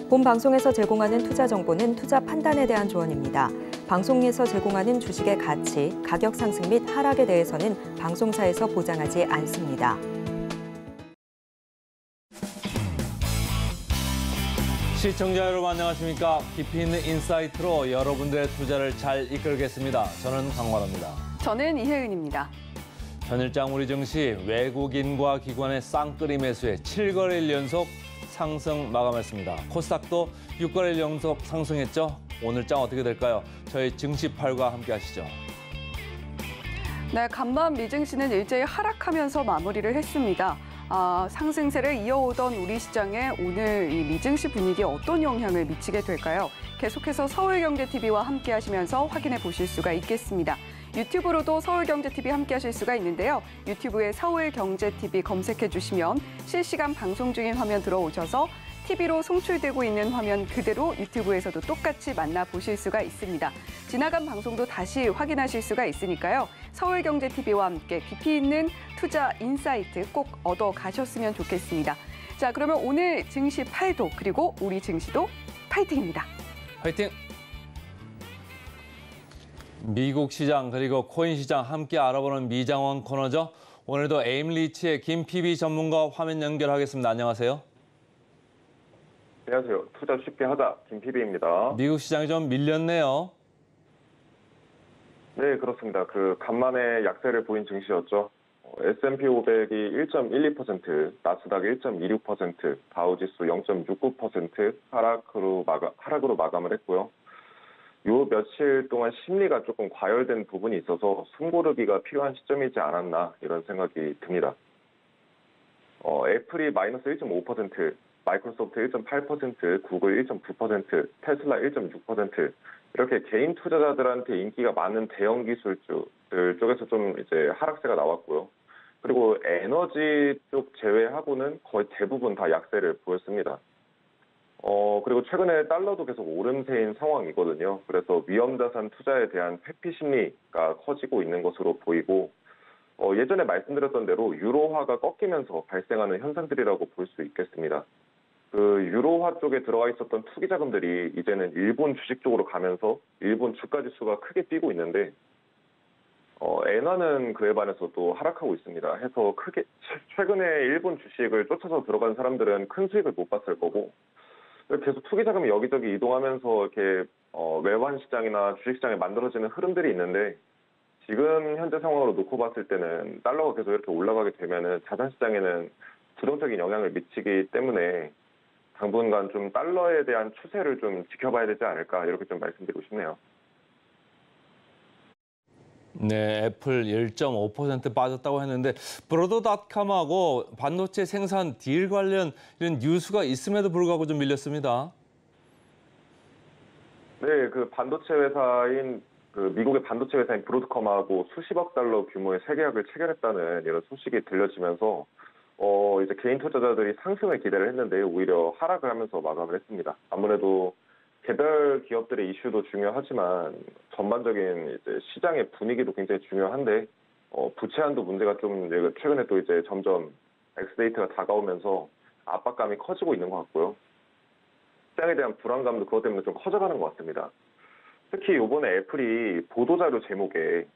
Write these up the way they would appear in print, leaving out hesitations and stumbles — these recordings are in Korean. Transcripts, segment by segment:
본 방송에서 제공하는 투자 정보는 투자 판단에 대한 조언입니다. 방송에서 제공하는 주식의 가치, 가격 상승 및 하락에 대해서는 방송사에서 보장하지 않습니다. 시청자 여러분 안녕하십니까? 깊이 있는 인사이트로 여러분들의 투자를 잘 이끌겠습니다. 저는 강원호입니다. 저는 이혜은입니다. 전일장 우리 증시 외국인과 기관의 쌍끌이 매수에 7거래일 연속 상승 마감했습니다. 코스닥도 6거래일 연속 상승했죠. 오늘 장 어떻게 될까요? 저희 증시팔과 함께 하시죠. 네, 간밤 미증시는 일제히 하락하면서 마무리를 했습니다. 상승세를 이어오던 우리 시장에 오늘 이 미증시 분위기에 어떤 영향을 미치게 될까요? 계속해서 서울경제TV와 함께 하시면서 확인해 보실 수가 있겠습니다. 유튜브로도 서울경제TV 함께 하실 수가 있는데요. 유튜브에 서울경제TV 검색해 주시면 실시간 방송 중인 화면 들어오셔서 TV로 송출되고 있는 화면 그대로 유튜브에서도 똑같이 만나보실 수가 있습니다. 지나간 방송도 다시 확인하실 수가 있으니까요. 서울경제TV와 함께 깊이 있는 투자 인사이트 꼭 얻어 가셨으면 좋겠습니다. 자, 그러면 오늘 증시 팔도 그리고 우리 증시도 파이팅입니다. 파이팅! 미국 시장 그리고 코인 시장 함께 알아보는 미장원 코너죠. 오늘도 에임리치의 김 PB 전문가 화면 연결하겠습니다. 안녕하세요. 안녕하세요. 투자 쉽게 하다 김 PB입니다. 미국 시장이 좀 밀렸네요. 네, 그렇습니다. 간만에 약세를 보인 증시였죠. S&P 500이 1.12%, 나스닥이 1.26%, 다우지수 0.69% 하락으로 마감을 했고요. 요 며칠 동안 심리가 조금 과열된 부분이 있어서 숨고르기가 필요한 시점이지 않았나 이런 생각이 듭니다. 애플이 마이너스 1.5%, 마이크로소프트 1.8%, 구글 1.9%, 테슬라 1.6% 이렇게 개인 투자자들한테 인기가 많은 대형 기술주들 쪽에서 좀 이제 하락세가 나왔고요. 그리고 에너지 쪽 제외하고는 거의 대부분 다 약세를 보였습니다. 그리고 최근에 달러도 계속 오름세인 상황이거든요. 그래서 위험자산 투자에 대한 회피 심리가 커지고 있는 것으로 보이고, 예전에 말씀드렸던 대로 유로화가 꺾이면서 발생하는 현상들이라고 볼 수 있겠습니다. 유로화 쪽에 들어가 있었던 투기 자금들이 이제는 일본 주식 쪽으로 가면서 일본 주가 지수가 크게 뛰고 있는데, 엔화는 그에 반해서 또 하락하고 있습니다. 해서 최근에 일본 주식을 쫓아서 들어간 사람들은 큰 수익을 못 봤을 거고, 계속 투기 자금이 여기저기 이동하면서 이렇게 외환 시장이나 주식 시장에 만들어지는 흐름들이 있는데, 지금 현재 상황으로 놓고 봤을 때는 달러가 계속 이렇게 올라가게 되면은 자산 시장에는 부정적인 영향을 미치기 때문에 당분간 좀 달러에 대한 추세를 좀 지켜봐야 되지 않을까 이렇게 좀 말씀드리고 싶네요. 네, 애플 1.5% 빠졌다고 했는데 브로더닷컴하고 반도체 생산 딜 관련 이런 뉴스가 있음에도 불구하고 좀 밀렸습니다. 네, 반도체 회사인 미국의 반도체 회사인 브로드컴하고 수십억 달러 규모의 재계약을 체결했다는 이런 소식이 들려지면서 이제 개인 투자자들이 상승을 기대를 했는데 오히려 하락을 하면서 마감을 했습니다. 아무래도 개별 기업들의 이슈도 중요하지만 전반적인 이제 시장의 분위기도 굉장히 중요한데 부채 한도 문제가 좀 최근에 또 이제 점점 엑스데이트가 다가오면서 압박감이 커지고 있는 것 같고요. 시장에 대한 불안감도 그것 때문에 좀 커져가는 것 같습니다. 특히 이번에 애플이 보도자료 제목에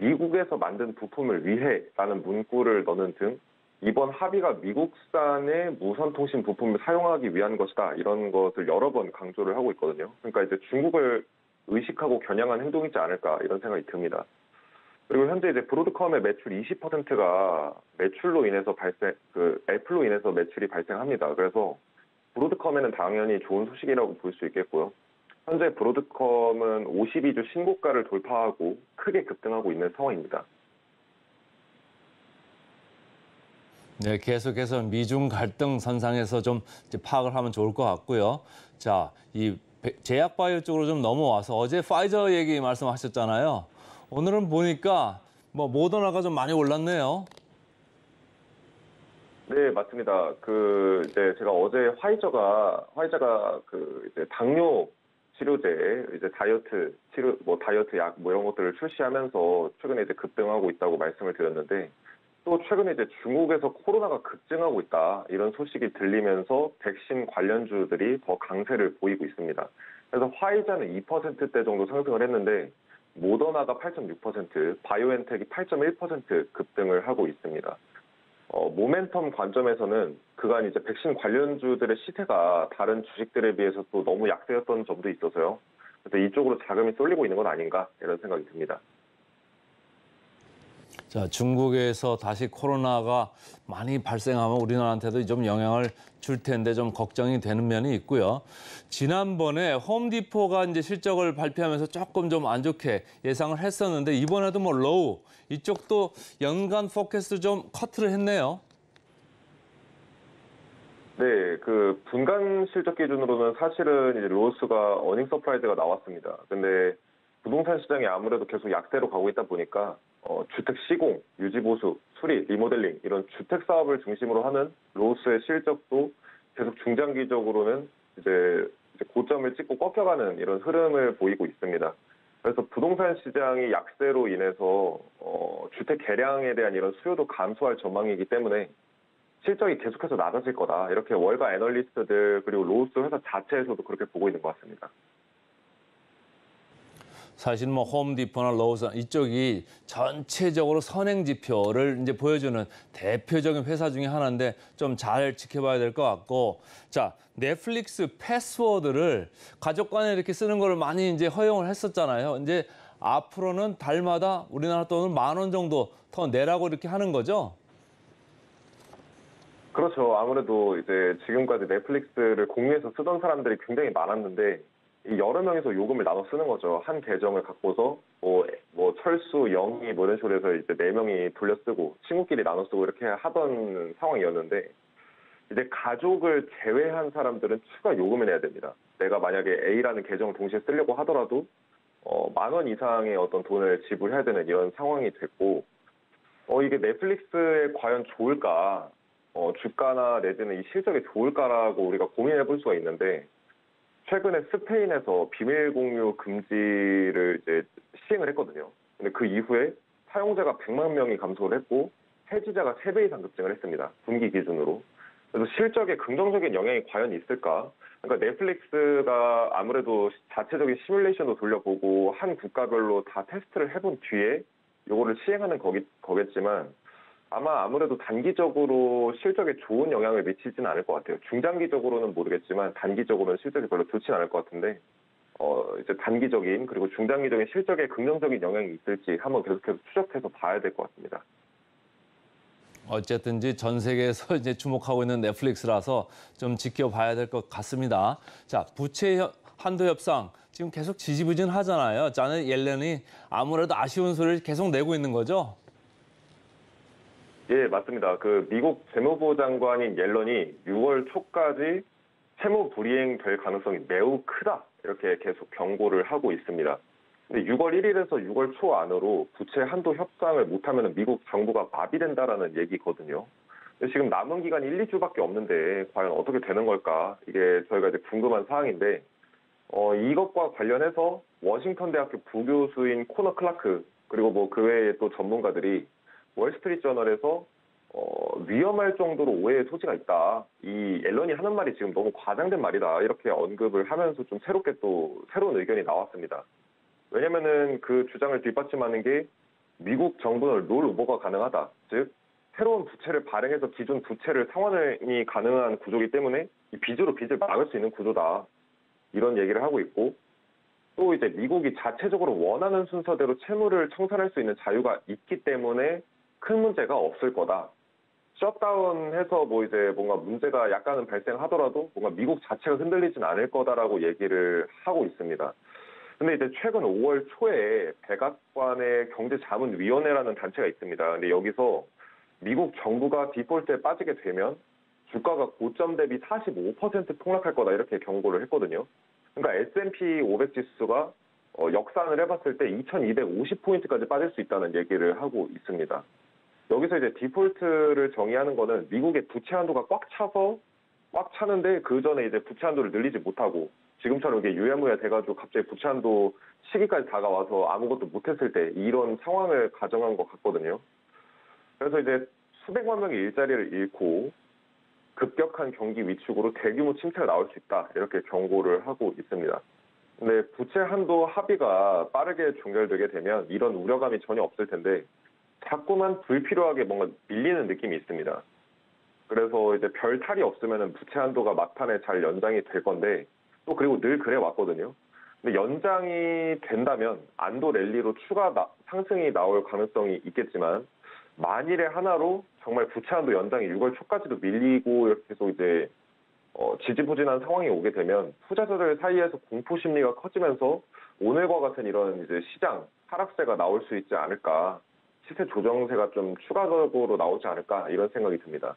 미국에서 만든 부품을 위해라는 문구를 넣는 등 이번 합의가 미국산의 무선통신 부품을 사용하기 위한 것이다. 이런 것을 여러 번 강조를 하고 있거든요. 그러니까 이제 중국을 의식하고 겨냥한 행동이지 않을까 이런 생각이 듭니다. 그리고 현재 이제 브로드컴의 매출 20%가 매출로 인해서 애플로 인해서 매출이 발생합니다. 그래서 브로드컴에는 당연히 좋은 소식이라고 볼 수 있겠고요. 현재 브로드컴은 52주 신고가를 돌파하고 크게 급등하고 있는 상황입니다. 네, 계속해서 미중 갈등 선상에서 좀 이제 파악을 하면 좋을 것 같고요. 자, 이 제약바이오 쪽으로 좀 넘어와서 어제 파이저 얘기 말씀하셨잖아요. 오늘은 보니까 모더나가 좀 많이 올랐네요. 네, 맞습니다. 이제 제가 어제 화이자가 이제 당뇨 치료제, 이제 다이어트 치료, 다이어트 약 이런 것들을 출시하면서 최근에 이제 급등하고 있다고 말씀을 드렸는데, 또 최근에 이제 중국에서 코로나가 급증하고 있다 이런 소식이 들리면서 백신 관련주들이 더 강세를 보이고 있습니다. 그래서 화이자는 2%대 정도 상승을 했는데 모더나가 8.6%, 바이오엔텍이 8.1% 급등을 하고 있습니다. 모멘텀 관점에서는 그간 이제 백신 관련주들의 시세가 다른 주식들에 비해서 또 너무 약세였던 점도 있어서요. 그래서 이쪽으로 자금이 쏠리고 있는 건 아닌가 이런 생각이 듭니다. 자, 중국에서 다시 코로나가 많이 발생하면 우리나라한테도 좀 영향을 줄 텐데 좀 걱정이 되는 면이 있고요. 지난번에 홈디포가 이제 실적을 발표하면서 조금 좀 안 좋게 예상을 했었는데 이번에도 뭐 로우 이쪽도 연간 포캐스트 좀 커트를 했네요. 네, 그 분간 실적 기준으로는 사실은 이제 로스가 어닝 서프라이즈가 나왔습니다. 근데 부동산 시장이 아무래도 계속 약세로 가고 있다 보니까 주택 시공, 유지보수, 수리, 리모델링 이런 주택 사업을 중심으로 하는 로스의 실적도 계속 중장기적으로는 이제 고점을 찍고 꺾여가는 이런 흐름을 보이고 있습니다. 그래서 부동산 시장이 약세로 인해서 주택 개량에 대한 이런 수요도 감소할 전망이기 때문에 실적이 계속해서 낮아질 거다. 이렇게 월가 애널리스트들 그리고 로스 회사 자체에서도 그렇게 보고 있는 것 같습니다. 사실 뭐 홈디포나 로우스 이쪽이 전체적으로 선행 지표를 이제 보여주는 대표적인 회사 중에 하나인데 좀 잘 지켜봐야 될 것 같고, 자, 넷플릭스 패스워드를 가족 간에 이렇게 쓰는 걸 많이 이제 허용을 했었잖아요. 이제 앞으로는 달마다 우리나라 돈은 10,000원 정도 더 내라고 이렇게 하는 거죠. 그렇죠. 아무래도 이제 지금까지 넷플릭스를 공유해서 쓰던 사람들이 굉장히 많았는데 이 여러 명이서 요금을 나눠 쓰는 거죠. 한 계정을 갖고서 뭐 철수, 영희 뭐 이런 식으로 해서 이제 4명이 돌려 쓰고 친구끼리 나눠 쓰고 이렇게 하던 상황이었는데 이제 가족을 제외한 사람들은 추가 요금을 내야 됩니다. 내가 만약에 A라는 계정을 동시에 쓰려고 하더라도 10,000원 이상의 어떤 돈을 지불해야 되는 이런 상황이 됐고 이게 넷플릭스에 과연 좋을까? 주가나 내지는 이 실적이 좋을까라고 우리가 고민해 볼 수가 있는데 최근에 스페인에서 비밀 공유 금지를 이제 시행을 했거든요. 근데 그 이후에 사용자가 100만 명이 감소를 했고 해지자가 3배 이상 급증을 했습니다. 분기 기준으로. 그래서 실적에 긍정적인 영향이 과연 있을까? 그러니까 넷플릭스가 아무래도 자체적인 시뮬레이션도 돌려보고 한 국가별로 다 테스트를 해본 뒤에 요거를 시행하는 거겠지만 아무래도 단기적으로 실적에 좋은 영향을 미치지는 않을 것 같아요. 중장기적으로는 모르겠지만 단기적으로는 실적이 별로 좋지는 않을 것 같은데 이제 단기적인 그리고 중장기적인 실적에 긍정적인 영향이 있을지 한번 계속해서 추적해서 봐야 될 것 같습니다. 어쨌든지 전 세계에서 이제 주목하고 있는 넷플릭스라서 좀 지켜봐야 될 것 같습니다. 자, 부채 한도 협상 지금 계속 지지부진하잖아요. 자넷 옐런이 아무래도 아쉬운 소리를 계속 내고 있는 거죠. 예, 맞습니다. 그 미국 재무부 장관인 옐런이 6월 초까지 채무 불이행 될 가능성이 매우 크다. 이렇게 계속 경고를 하고 있습니다. 근데 6월 1일에서 6월 초 안으로 부채 한도 협상을 못하면 미국 정부가 마비된다라는 얘기거든요. 근데 지금 남은 기간이 1, 2주밖에 없는데 과연 어떻게 되는 걸까? 이게 저희가 이제 궁금한 사항인데 이것과 관련해서 워싱턴 대학교 부교수인 코너 클라크 그리고 뭐 그 외에 또 전문가들이 월스트리트 저널에서 위험할 정도로 오해의 소지가 있다. 이 앨런이 하는 말이 지금 너무 과장된 말이다. 이렇게 언급을 하면서 좀 새롭게 또 새로운 의견이 나왔습니다. 왜냐면은 그 주장을 뒷받침하는 게 미국 정부는 롤 오버가 가능하다. 즉 새로운 부채를 발행해서 기존 부채를 상환이 가능한 구조이기 때문에 이 빚으로 빚을 막을 수 있는 구조다. 이런 얘기를 하고 있고 또 이제 미국이 자체적으로 원하는 순서대로 채무를 청산할 수 있는 자유가 있기 때문에 큰 문제가 없을 거다. 셧다운해서 뭐 이제 뭔가 문제가 약간은 발생하더라도 뭔가 미국 자체가 흔들리진 않을 거다라고 얘기를 하고 있습니다. 근데 이제 최근 5월 초에 백악관의 경제자문위원회라는 단체가 있습니다. 근데 여기서 미국 정부가 디폴트에 빠지게 되면 주가가 고점 대비 45% 폭락할 거다 이렇게 경고를 했거든요. 그러니까 S&P 500 지수가 역산을 해봤을 때 2250포인트까지 빠질 수 있다는 얘기를 하고 있습니다. 여기서 이제 디폴트를 정의하는 거는 미국의 부채 한도가 꽉 차는데 그 전에 이제 부채 한도를 늘리지 못하고 지금처럼 이게 유야무야 돼가지고 갑자기 부채 한도 시기까지 다가와서 아무것도 못했을 때 이런 상황을 가정한 것 같거든요. 그래서 이제 수백만 명의 일자리를 잃고 급격한 경기 위축으로 대규모 침체가 나올 수 있다. 이렇게 경고를 하고 있습니다. 근데 부채 한도 합의가 빠르게 종결되게 되면 이런 우려감이 전혀 없을 텐데 자꾸만 불필요하게 뭔가 밀리는 느낌이 있습니다. 그래서 이제 별 탈이 없으면 부채 한도가 막판에 잘 연장이 될 건데 또 그리고 늘 그래 왔거든요. 근데 연장이 된다면 안도 랠리로 추가 상승이 나올 가능성이 있겠지만 만일에 하나로 정말 부채 한도 연장이 6월 초까지도 밀리고 이렇게 계속 이제 지지부진한 상황이 오게 되면 투자자들 사이에서 공포 심리가 커지면서 오늘과 같은 이런 이제 시장 하락세가 나올 수 있지 않을까, 시세 조정세가 좀 추가적으로 나오지 않을까 이런 생각이 듭니다.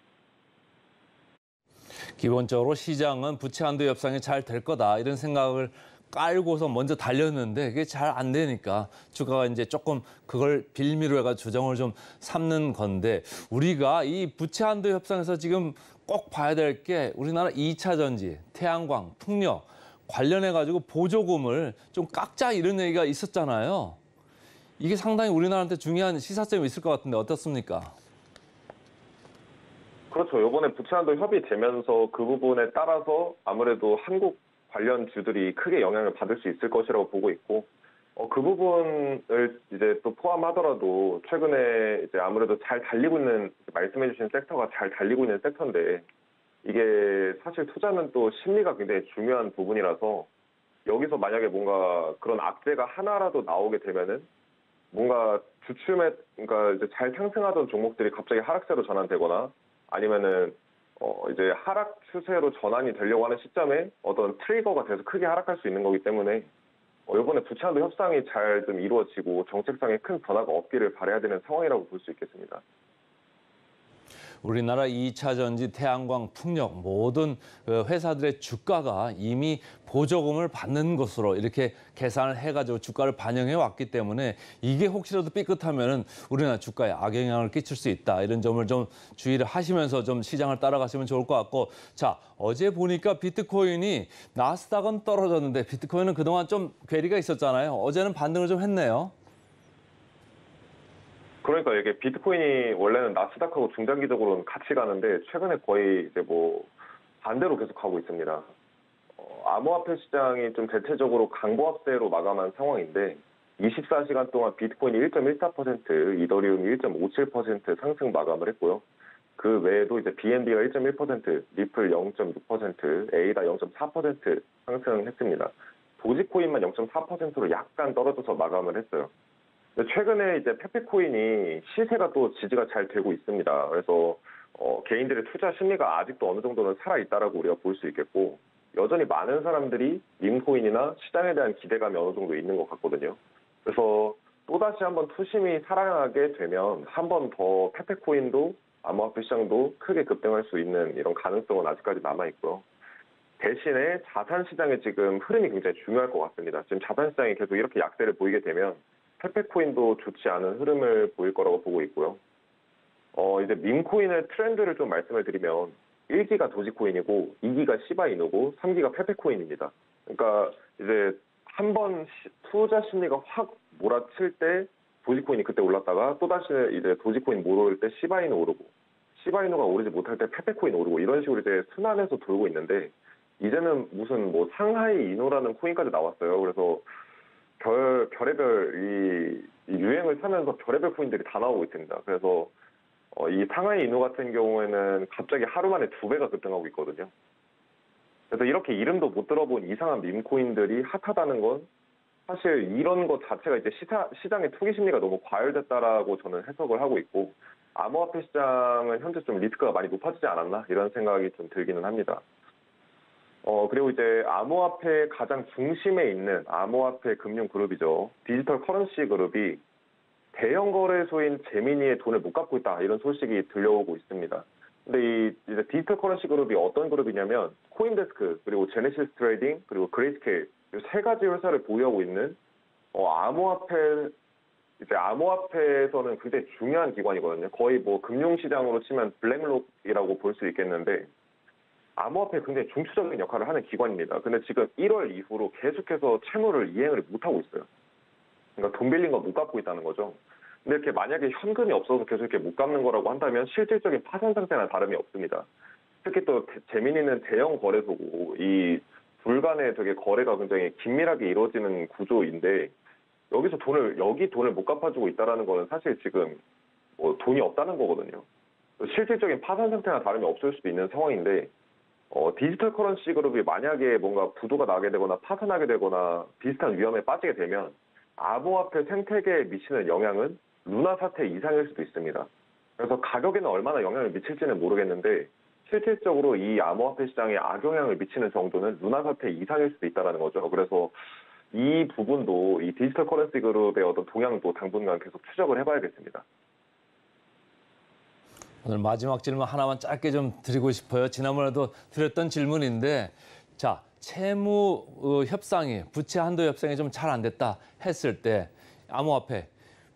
기본적으로 시장은 부채 한도 협상이 잘 될 거다 이런 생각을 깔고서 먼저 달렸는데 그게 잘 안 되니까 주가가 이제 조금 그걸 빌미로 해가 조정을 좀 삼는 건데, 우리가 이 부채 한도 협상에서 지금 꼭 봐야 될 게 우리나라 2차 전지, 태양광, 풍력 관련해 가지고 보조금을 좀 깎자 이런 얘기가 있었잖아요. 이게 상당히 우리나라한테 중요한 시사점이 있을 것 같은데 어떻습니까? 그렇죠. 이번에 부채 한도 협의되면서 그 부분에 따라서 아무래도 한국 관련 주들이 크게 영향을 받을 수 있을 것이라고 보고 있고, 그 부분을 이제 또 포함하더라도 최근에 이제 아무래도 잘 달리고 있는, 말씀해주신 섹터가 잘 달리고 있는 섹터인데, 이게 사실 투자는 또 심리가 굉장히 중요한 부분이라서 여기서 만약에 뭔가 그런 악재가 하나라도 나오게 되면은 뭔가 주춤에, 그러니까 이제 잘 상승하던 종목들이 갑자기 하락세로 전환되거나 아니면은 이제 하락 추세로 전환이 되려고 하는 시점에 어떤 트리거가 돼서 크게 하락할 수 있는 거기 때문에 이번에 부채 한도 협상이 잘 좀 이루어지고 정책상에 큰 변화가 없기를 바라야 되는 상황이라고 볼 수 있겠습니다. 우리나라 2차 전지, 태양광, 풍력 모든 회사들의 주가가 이미 보조금을 받는 것으로 이렇게 계산을 해가지고 주가를 반영해 왔기 때문에 이게 혹시라도 삐끗하면은 우리나라 주가에 악영향을 끼칠 수 있다. 이런 점을 좀 주의를 하시면서 좀 시장을 따라가시면 좋을 것 같고, 자, 어제 보니까 비트코인이 나스닥은 떨어졌는데 비트코인은 그동안 좀 괴리가 있었잖아요. 어제는 반등을 좀 했네요. 그러니까 이게 비트코인이 원래는 나스닥하고 중장기적으로는 같이 가는데 최근에 거의 이제 뭐 반대로 계속 가고 있습니다. 암호화폐 시장이 좀 대체적으로 강보합세로 마감한 상황인데 24시간 동안 비트코인이 1.14%, 이더리움이 1.57% 상승 마감을 했고요. 그 외에도 이제 BNB가 1.1%, 리플 0.6%, 에이다 0.4% 상승했습니다. 도지코인만 0.4%로 약간 떨어져서 마감을 했어요. 최근에 이제 페페코인이 시세가 또 지지가 잘 되고 있습니다. 그래서 개인들의 투자 심리가 아직도 어느 정도는 살아있다라고 우리가 볼 수 있겠고, 여전히 많은 사람들이 밈코인이나 시장에 대한 기대감이 어느 정도 있는 것 같거든요. 그래서 또다시 한번 투심이 살아나게 되면 한 번 더 페페코인도 암호화폐 시장도 크게 급등할 수 있는 이런 가능성은 아직까지 남아있고요. 대신에 자산 시장의 지금 흐름이 굉장히 중요할 것 같습니다. 지금 자산 시장이 계속 이렇게 약세를 보이게 되면 페페코인도 좋지 않은 흐름을 보일 거라고 보고 있고요. 이제 밈코인의 트렌드를 좀 말씀을 드리면 1기가 도지코인이고 2기가 시바이누고 3기가 페페코인입니다. 그러니까 이제 한번 투자 심리가 확 몰아칠 때 도지코인이 그때 올랐다가 또다시 이제 도지코인 못 오를 때 시바이누 오르고, 시바이누가 오르지 못할 때 페페코인 오르고, 이런 식으로 이제 순환해서 돌고 있는데 이제는 무슨 뭐 상하이 이노라는 코인까지 나왔어요. 그래서 별의별 이 유행을 타면서 별의별 코인들이 다 나오고 있습니다. 그래서 이 상하이 이노 같은 경우에는 갑자기 하루 만에 2배가 급등하고 있거든요. 그래서 이렇게 이름도 못 들어본 이상한 밈코인들이 핫하다는 건 사실 이런 것 자체가 이제 시장의 투기 심리가 너무 과열됐다라고 저는 해석을 하고 있고, 암호화폐 시장은 현재 좀 리스크가 많이 높아지지 않았나 이런 생각이 좀 들기는 합니다. 그리고 이제 암호화폐 가장 중심에 있는 암호화폐 금융 그룹이죠. 디지털 커런시 그룹이 대형 거래소인 제미니의 돈을 못 갚고 있다, 이런 소식이 들려오고 있습니다. 근데 이제 디지털 커런시 그룹이 어떤 그룹이냐면 코인데스크, 그리고 제네시스 트레이딩, 그리고 그레이스케일, 이 세 가지 회사를 보유하고 있는 암호화폐에서는 굉장히 중요한 기관이거든요. 거의 뭐 금융시장으로 치면 블랙록이라고 볼 수 있겠는데 암호화폐에 굉장히 중추적인 역할을 하는 기관입니다. 근데 지금 1월 이후로 계속해서 채무를 이행을 못하고 있어요. 그러니까 돈 빌린 거 못 갚고 있다는 거죠. 근데 이렇게 만약에 현금이 없어서 계속 이렇게 못 갚는 거라고 한다면 실질적인 파산 상태나 다름이 없습니다. 특히 또 재미있는 대형 거래소고 이 둘 간의 되게 거래가 굉장히 긴밀하게 이루어지는 구조인데 여기서 돈을 못 갚아주고 있다라는 거는 사실 지금 뭐 돈이 없다는 거거든요. 실질적인 파산 상태나 다름이 없을 수도 있는 상황인데 디지털 커런시 그룹이 만약에 뭔가 부도가 나게 되거나 파산하게 되거나 비슷한 위험에 빠지게 되면 암호화폐 생태계에 미치는 영향은 루나 사태 이상일 수도 있습니다. 그래서 가격에는 얼마나 영향을 미칠지는 모르겠는데 실질적으로 이 암호화폐 시장에 악영향을 미치는 정도는 루나 사태 이상일 수도 있다는 거죠. 그래서 이 부분도 이 디지털 커런시 그룹의 어떤 동향도 당분간 계속 추적을 해봐야겠습니다. 오늘 마지막 질문 하나만 짧게 좀 드리고 싶어요. 지난번에도 드렸던 질문인데, 자, 채무 협상이, 부채 한도 협상이 좀 잘 안 됐다 했을 때 암호화폐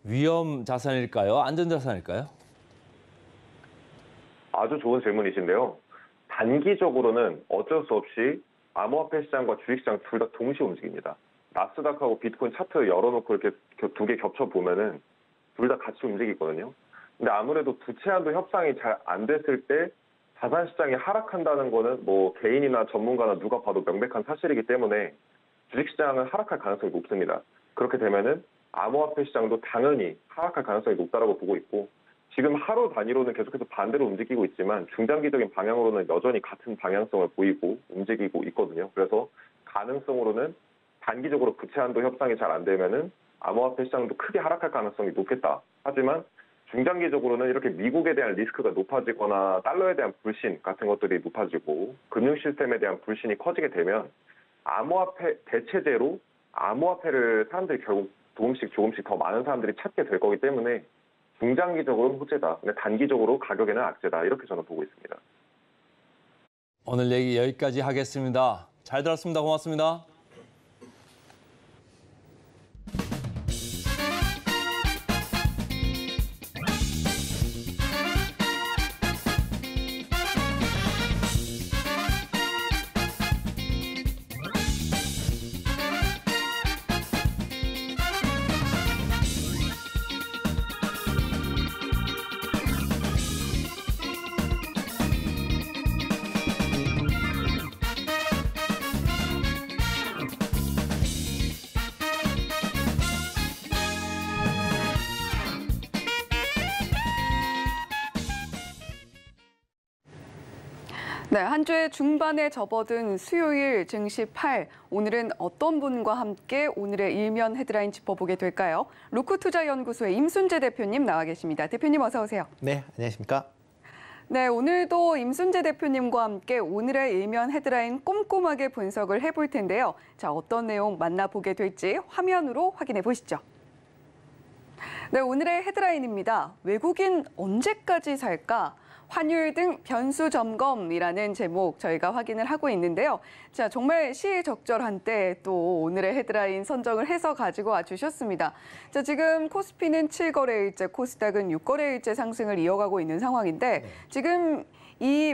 위험 자산일까요? 안전 자산일까요? 아주 좋은 질문이신데요. 단기적으로는 어쩔 수 없이 암호화폐 시장과 주식시장 둘 다 동시에 움직입니다. 나스닥하고 비트코인 차트 열어놓고 이렇게 두 개 겹쳐보면은 둘 다 같이 움직이거든요. 근데 아무래도 부채 한도 협상이 잘 안 됐을 때 자산 시장이 하락한다는 거는 뭐 개인이나 전문가나 누가 봐도 명백한 사실이기 때문에 주식시장은 하락할 가능성이 높습니다. 그렇게 되면은 암호화폐 시장도 당연히 하락할 가능성이 높다라고 보고 있고 지금 하루 단위로는 계속해서 반대로 움직이고 있지만 중장기적인 방향으로는 여전히 같은 방향성을 보이고 움직이고 있거든요. 그래서 가능성으로는 단기적으로 부채 한도 협상이 잘 안 되면은 암호화폐 시장도 크게 하락할 가능성이 높겠다. 하지만 중장기적으로는 이렇게 미국에 대한 리스크가 높아지거나 달러에 대한 불신 같은 것들이 높아지고 금융 시스템에 대한 불신이 커지게 되면 암호화폐 대체제로 암호화폐를 사람들이 결국 조금씩 더 많은 사람들이 찾게 될 거기 때문에 중장기적으로는 호재다. 근데 단기적으로 가격에는 악재다. 이렇게 저는 보고 있습니다. 오늘 얘기 여기까지 하겠습니다. 잘 들었습니다. 고맙습니다. 네, 한 주의 중반에 접어든 수요일 증시 8. 오늘은 어떤 분과 함께 오늘의 일면 헤드라인 짚어보게 될까요? 루크투자연구소의 임순재 대표님 나와 계십니다. 대표님 어서 오세요. 네, 안녕하십니까? 네, 오늘도 임순재 대표님과 함께 오늘의 일면 헤드라인 꼼꼼하게 분석을 해볼 텐데요. 자, 어떤 내용 만나보게 될지 화면으로 확인해 보시죠. 네, 오늘의 헤드라인입니다. 외국인 언제까지 살까? 환율 등 변수 점검이라는 제목 저희가 확인을 하고 있는데요. 자, 정말 시의적절한 때 또 오늘의 헤드라인 선정을 해서 가지고 와 주셨습니다. 자, 지금 코스피는 7거래일째, 코스닥은 6거래일째 상승을 이어가고 있는 상황인데 지금 이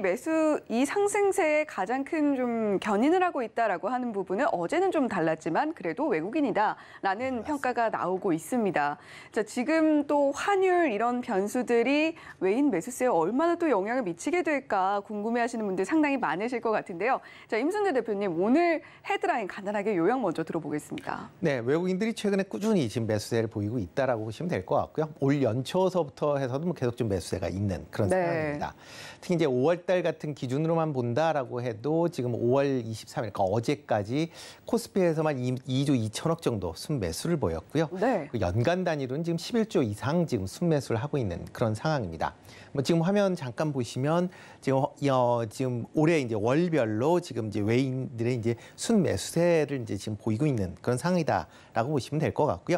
상승세에 가장 큰 좀 견인을 하고 있다라고 하는 부분은 어제는 좀 달랐지만 그래도 외국인이다라는 평가가 나오고 있습니다. 자, 지금 또 환율 이런 변수들이 외인 매수세에 얼마나 또 영향을 미치게 될까 궁금해하시는 분들 상당히 많으실 것 같은데요. 자, 임순재 대표님 오늘 헤드라인 간단하게 요약 먼저 들어보겠습니다. 네, 외국인들이 최근에 꾸준히 지금 매수세를 보이고 있다라고 보시면 될 것 같고요. 올 연초서부터 해서도 계속 좀 매수세가 있는 그런 상황입니다. 특히 이제 5월달 같은 기준으로만 본다라고 해도 지금 5월 23일, 그러니까 어제까지 코스피에서만 2조 2천억 정도 순매수를 보였고요. 네. 연간 단위로는 지금 11조 이상 지금 순매수를 하고 있는 그런 상황입니다. 뭐 지금 화면 잠깐 보시면 지금 올해 이제 월별로 지금 이제 외인들의 이제 순매수세를 이제 지금 보이고 있는 그런 상황이다라고 보시면 될 것 같고요.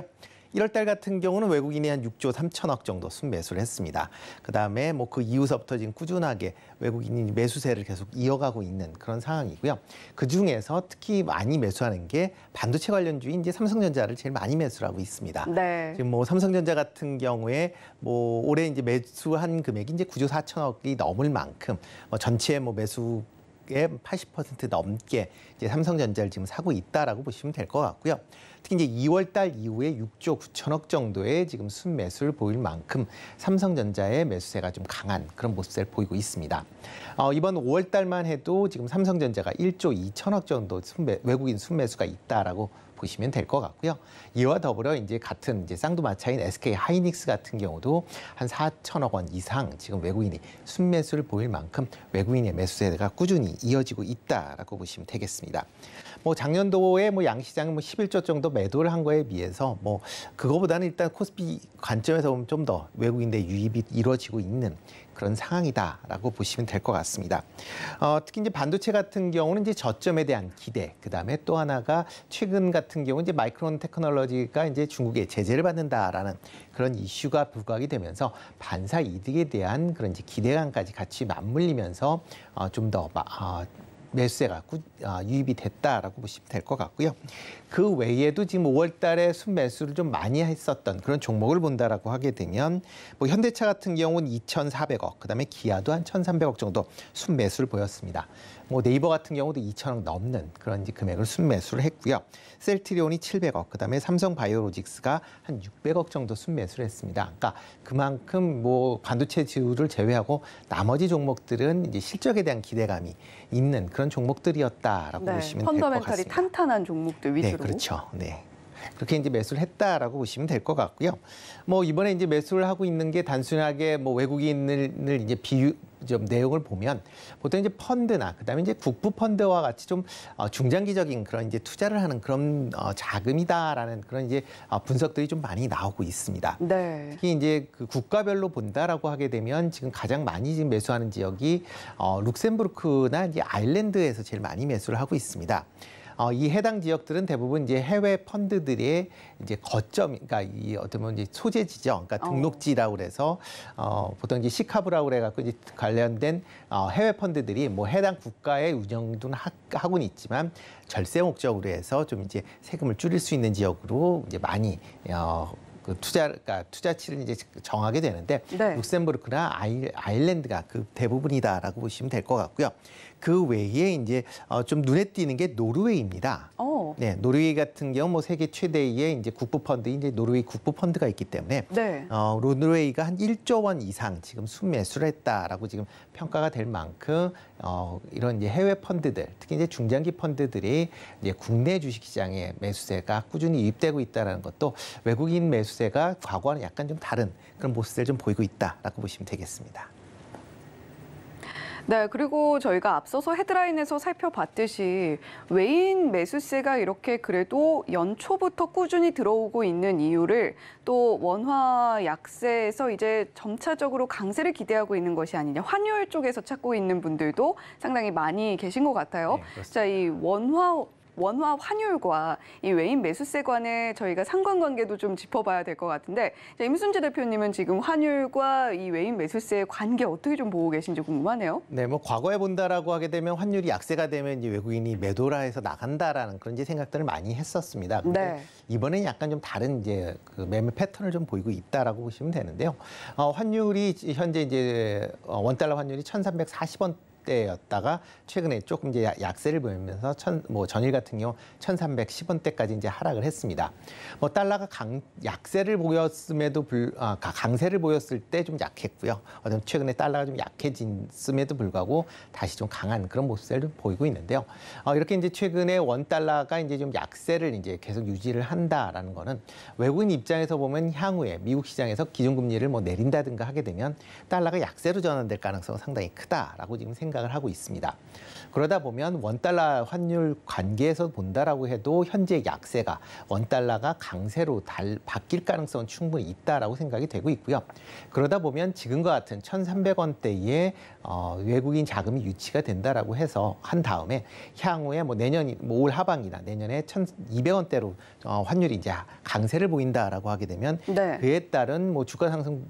1월 달 같은 경우는 외국인이 한 6조 3천억 정도 순매수를 했습니다. 그다음에 뭐 그 이후서부터 지금 꾸준하게 외국인이 매수세를 계속 이어가고 있는 그런 상황이고요. 그 중에서 특히 많이 매수하는 게 반도체 관련주인 이제 삼성전자를 제일 많이 매수를 하고 있습니다. 네. 지금 뭐 삼성전자 같은 경우에 뭐 올해 이제 매수한 금액이 이제 9조 4천억이 넘을 만큼 전체 뭐 매수 80% 넘게 이제 삼성전자를 지금 사고 있다라고 보시면 될 것 같고요. 특히 이제 2월 달 이후에 6조 9천억 정도의 지금 순매수를 보일 만큼 삼성전자의 매수세가 좀 강한 그런 모습을 보이고 있습니다. 이번 5월 달만 해도 지금 삼성전자가 1조 2천억 정도 외국인 순매수가 있다라고 보시면 될 것 같고요. 이와 더불어 이제 같은 이제 쌍두마차인 SK 하이닉스 같은 경우도 한 4천억 원 이상 지금 외국인이 순매수를 보일 만큼 외국인의 매수세가 꾸준히 이어지고 있다라고 보시면 되겠습니다. 뭐 작년도에 뭐 양시장은 뭐 11조 정도 매도를 한 거에 비해서 뭐 그거보다는 일단 코스피 관점에서 보면 좀 더 외국인의 유입이 이루어지고 있는 그런 상황이다라고 보시면 될 것 같습니다. 특히 이제 반도체 같은 경우는 이제 저점에 대한 기대, 그 다음에 또 하나가 최근 같은 경우 이제 마이크론 테크놀로지가 이제 중국에 제재를 받는다라는 그런 이슈가 부각이 되면서 반사 이득에 대한 그런 이제 기대감까지 같이 맞물리면서 좀 더 매수세가 유입이 됐다라고 보시면 될 것 같고요. 그 외에도 지금 5월 달에 순매수를 좀 많이 했었던 그런 종목을 본다라고 하게 되면 뭐 현대차 같은 경우는 2,400억, 그다음에 기아도 한 1,300억 정도 순매수를 보였습니다. 뭐 네이버 같은 경우도 2천억 넘는 그런 이제 금액을 순매수를 했고요. 셀트리온이 700억, 그다음에 삼성바이오로직스가 한 600억 정도 순매수를 했습니다. 그러니까 그만큼 뭐 반도체 지수를 제외하고 나머지 종목들은 이제 실적에 대한 기대감이 있는 그런 종목들이었다라고 보시면 될 것 같습니다. 펀더멘털이 탄탄한 종목들 위주로. 네, 그렇죠. 네. 그렇게 이제 매수를 했다라고 보시면 될 것 같고요. 뭐 이번에 이제 매수를 하고 있는 게 단순하게 뭐 외국인을 이제 좀 내용을 보면 보통 이제 펀드나 그다음에 이제 국부 펀드와 같이 좀 중장기적인 그런 이제 투자를 하는 그런 자금이다라는 그런 이제 분석들이 좀 많이 나오고 있습니다. 네. 특히 이제 그 국가별로 본다라고 하게 되면 지금 가장 많이 지금 매수하는 지역이 룩셈부르크나 이제 아일랜드에서 제일 많이 매수를 하고 있습니다. 이 해당 지역들은 대부분 이제 해외 펀드들의 이제 거점, 그러니까 이 어떻게 보면 이제 소재지죠. 그러니까 등록지라고 그래서 보통 이제 시카브라고 그래갖고 이제 관련된 해외 펀드들이 뭐 해당 국가의 운영도 하고는 있지만 절세 목적으로 해서 좀 이제 세금을 줄일 수 있는 지역으로 이제 많이 그 투자치를 이제 정하게 되는데 네. 룩셈부르크나 아일랜드가 그 대부분이다라고 보시면 될 것 같고요. 그 외에 이제 좀 눈에 띄는 게 노르웨이입니다. 네, 노르웨이 같은 경우 뭐 세계 최대의 이제 국부 펀드, 이제 노르웨이 국부 펀드가 있기 때문에 네. 노르웨이가 한 1조 원 이상 지금 순매수를 했다라고 지금 평가가 될 만큼 이런 이제 해외 펀드들, 특히 이제 중장기 펀드들이 이제 국내 주식시장에 매수세가 꾸준히 유입되고 있다는 것도 외국인 매수세가 과거와는 약간 좀 다른 그런 모습을 좀 보이고 있다라고 보시면 되겠습니다. 네, 그리고 저희가 앞서서 헤드라인에서 살펴봤듯이 외인 매수세가 이렇게 그래도 연초부터 꾸준히 들어오고 있는 이유를 또 원화 약세에서 이제 점차적으로 강세를 기대하고 있는 것이 아니냐, 환율 쪽에서 찾고 있는 분들도 상당히 많이 계신 것 같아요. 네, 자, 이 원화 환율과 이 외인 매수세 간의 저희가 상관관계도 좀 짚어봐야 될 것 같은데, 자, 임순재 대표님은 지금 환율과 이 외인 매수세의 관계 어떻게 좀 보고 계신지 궁금하네요. 네, 뭐 과거에 본다라고 하게 되면 환율이 약세가 되면 이제 외국인이 매도라 해서 나간다라는 그런 이제 생각들을 많이 했었습니다. 근데 네. 이번엔 약간 좀 다른 이제 그 매매 패턴을 좀 보이고 있다라고 보시면 되는데요. 환율이 현재 이제 원달러 환율이 1,340원 대였다가 최근에 조금 이제 약세를 보이면서 전일 같은 경우 1,310원대까지 이제 하락을 했습니다. 뭐 달러가 약세를 보였음에도 강세를 보였을 때 좀 약했고요. 최근에 달러가 좀 약해졌음에도 불구하고 다시 좀 강한 그런 모습을 좀 보이고 있는데요. 이렇게 이제 최근에 원 달러가 이제 좀 약세를 이제 계속 유지를 한다라는 거는 외국인 입장에서 보면 향후에 미국 시장에서 기준금리를 뭐 내린다든가 하게 되면 달러가 약세로 전환될 가능성은 상당히 크다라고 지금 생각을 하고 있습니다. 그러다 보면 원달러 환율 관계에서 본다라고 해도 현재 약세가 원달러가 강세로 바뀔 가능성은 충분히 있다라고 생각이 되고 있고요. 그러다 보면 지금과 같은 1,300원대의 외국인 자금이 유치가 된다라고 해서 한 다음에 향후에 뭐 내년 올 하반기나 내년에 1,200원대로 환율이 이제 강세를 보인다라고 하게 되면 네. 그에 따른 뭐 주가 상승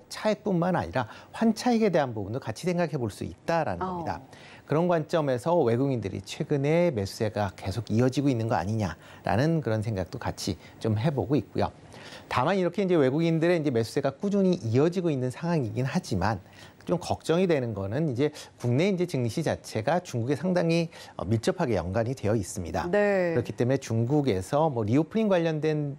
차익뿐만 아니라 환차익에 대한 부분도 같이 생각해 볼 수 있다라는 겁니다. 그런 관점에서 외국인들이 최근에 매수세가 계속 이어지고 있는 거 아니냐라는 그런 생각도 같이 좀 해보고 있고요. 다만 이렇게 이제 외국인들의 이제 매수세가 꾸준히 이어지고 있는 상황이긴 하지만 좀 걱정이 되는 거는 이제 국내 이제 증시 자체가 중국에 상당히 밀접하게 연관이 되어 있습니다. 네. 그렇기 때문에 중국에서 뭐 리오프닝 관련된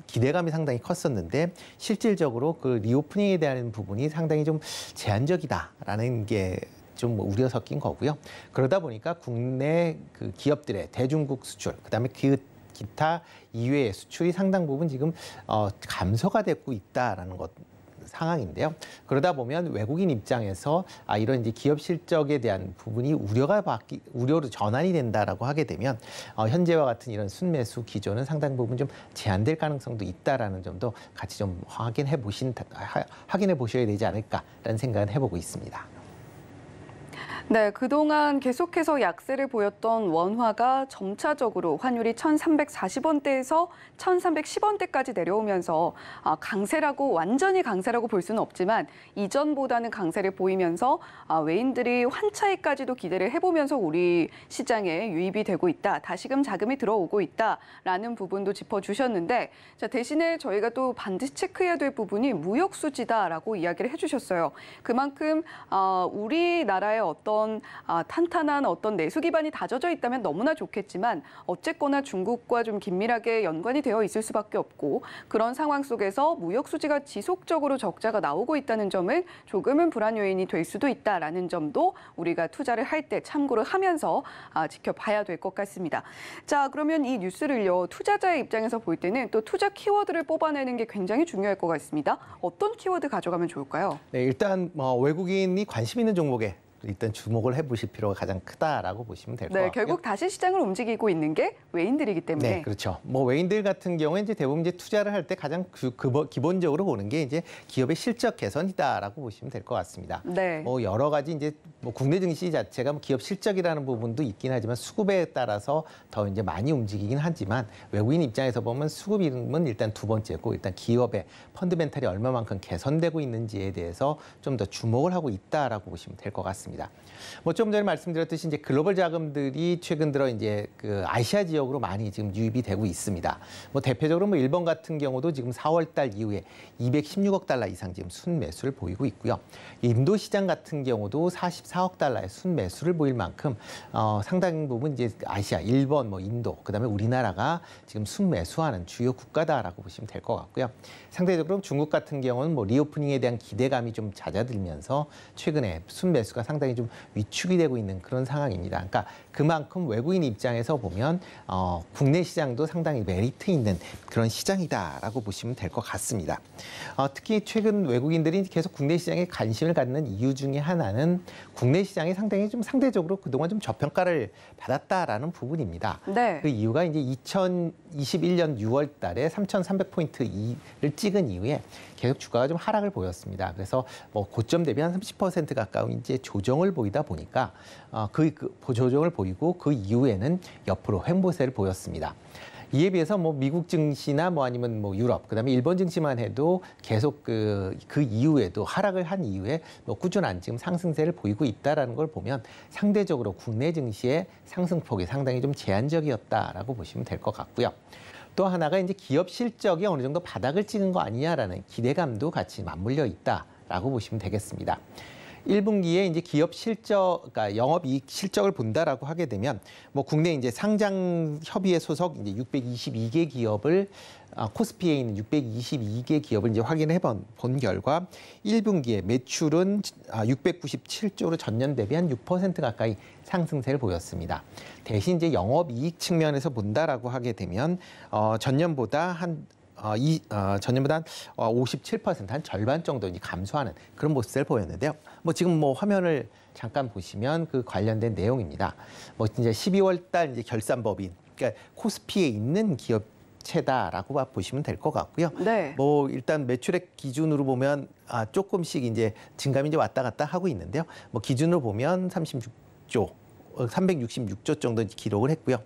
기대감이 상당히 컸었는데 실질적으로 그 리오프닝에 대한 부분이 상당히 좀 제한적이다라는 게 좀 우려 섞인 거고요. 그러다 보니까 국내 그 기업들의 대중국 수출, 그다음에 그 기타 이외의 수출이 상당 부분 지금 감소가 되고 있다라는 것. 상황인데요. 그러다 보면 외국인 입장에서 이런 이제 기업 실적에 대한 부분이 우려로 전환이 된다라고 하게 되면 현재와 같은 이런 순매수 기조는 상당 부분 좀 제한될 가능성도 있다라는 점도 같이 좀 확인해 보셔야 되지 않을까라는 생각을 해보고 있습니다. 네, 그동안 계속해서 약세를 보였던 원화가 점차적으로 환율이 1,340원대에서 1,310원대까지 내려오면서 완전히 강세라고 볼 수는 없지만 이전보다는 강세를 보이면서 외인들이 환차익까지도 기대를 해보면서 우리 시장에 유입이 되고 있다. 다시금 자금이 들어오고 있다라는 부분도 짚어주셨는데 자, 대신에 저희가 또 반드시 체크해야 될 부분이 무역 수지다라고 이야기를 해주셨어요. 그만큼 우리나라의 어떤 탄탄한 어떤 내수 기반이 다져져 있다면 너무나 좋겠지만 어쨌거나 중국과 좀 긴밀하게 연관이 되어 있을 수밖에 없고 그런 상황 속에서 무역 수지가 지속적으로 적자가 나오고 있다는 점은 조금은 불안 요인이 될 수도 있다라는 점도 우리가 투자를 할 때 참고를 하면서 지켜봐야 될 것 같습니다. 자, 그러면 이 뉴스를요, 투자자의 입장에서 볼 때는 또 투자 키워드를 뽑아내는 게 굉장히 중요할 것 같습니다. 어떤 키워드 가져가면 좋을까요? 네, 일단 외국인이 관심 있는 종목에 일단 주목을 해보실 필요가 가장 크다라고 보시면 될 것 같고요. 결국 다시 시장을 움직이고 있는 게 외인들이기 때문에. 네, 그렇죠. 뭐 외인들 같은 경우에 이제 대부분 이제 투자를 할 때 가장 기본적으로 보는 게 이제 기업의 실적 개선이다라고 보시면 될 것 같습니다. 네. 뭐 여러 가지 이제 뭐 국내 증시 자체가 뭐 기업 실적이라는 부분도 있긴 하지만 수급에 따라서 더 이제 많이 움직이긴 하지만 외국인 입장에서 보면 수급임은 일단 두 번째고 일단 기업의 펀드멘탈이 얼마만큼 개선되고 있는지에 대해서 좀 더 주목을 하고 있다라고 보시면 될 것 같습니다. 뭐 좀 전에 말씀드렸듯이 이제 글로벌 자금들이 최근 들어 이제 그 아시아 지역으로 많이 지금 유입이 되고 있습니다. 뭐 대표적으로 뭐 일본 같은 경우도 지금 4월 달 이후에 216억 달러 이상 지금 순매수를 보이고 있고요. 인도 시장 같은 경우도 44억 달러의 순매수를 보일 만큼 상당 부분 이제 아시아, 일본, 뭐 인도, 그다음에 우리나라가 지금 순매수하는 주요 국가다라고 보시면 될 것 같고요. 상대적으로 중국 같은 경우는 뭐 리오프닝에 대한 기대감이 좀 잦아들면서 최근에 순매수가 상당히 좀 위축이 되고 있는 그런 상황입니다. 그러니까 그만큼 외국인 입장에서 보면 국내 시장도 상당히 메리트 있는 그런 시장이다라고 보시면 될 것 같습니다. 특히 최근 외국인들이 계속 국내 시장에 관심을 갖는 이유 중에 하나는 국내 시장이 상당히 좀 상대적으로 그동안 좀 저평가를 받았다라는 부분입니다. 네. 그 이유가 이제 2021년 6월 달에 3,300포인트를 찍은 이후에 계속 주가가 좀 하락을 보였습니다. 그래서 뭐 고점 대비 한 30% 가까운 이제 조정을 보이다 보니까 그 조정을 보이고 그 이후에는 옆으로 횡보세를 보였습니다. 이에 비해서 뭐 미국 증시나 뭐 아니면 뭐 유럽, 그다음에 일본 증시만 해도 계속 그 이후에도 하락을 한 이후에 뭐 꾸준한 지금 상승세를 보이고 있다라는 걸 보면 상대적으로 국내 증시의 상승폭이 상당히 좀 제한적이었다라고 보시면 될 것 같고요. 또 하나가 이제 기업 실적이 어느 정도 바닥을 찍은 거 아니냐라는 기대감도 같이 맞물려 있다라고 보시면 되겠습니다. 1분기에 이제 기업 실적, 그러니까 영업이익 실적을 본다라고 하게 되면 뭐 국내 이제 상장 협의회 소속 이제 622개 기업을 코스피에 있는 622개 기업을 이제 확인해 본 결과 1분기에 매출은 697조로 전년 대비 한 6% 가까이 상승세를 보였습니다. 대신 이제 영업이익 측면에서 본다라고 하게 되면 전년보다 한 57%, 한 절반 정도 이제 감소하는 그런 모습을 보였는데요. 뭐 지금 뭐 화면을 잠깐 보시면 그 관련된 내용입니다. 뭐 이제 12월 달 이제 결산법인, 그러니까 코스피에 있는 기업체다라고 보시면 될 것 같고요. 네. 뭐 일단 매출액 기준으로 보면 조금씩 이제 증감이 이제 왔다 갔다 하고 있는데요. 뭐 기준으로 보면 366조 정도 기록을 했고요.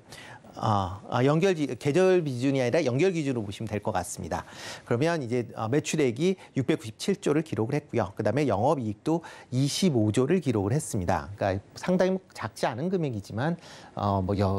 계절 기준이 아니라 연결 기준으로 보시면 될 것 같습니다. 그러면 이제 매출액이 697조를 기록을 했고요. 그다음에 영업이익도 25조를 기록을 했습니다. 그러니까 상당히 작지 않은 금액이지만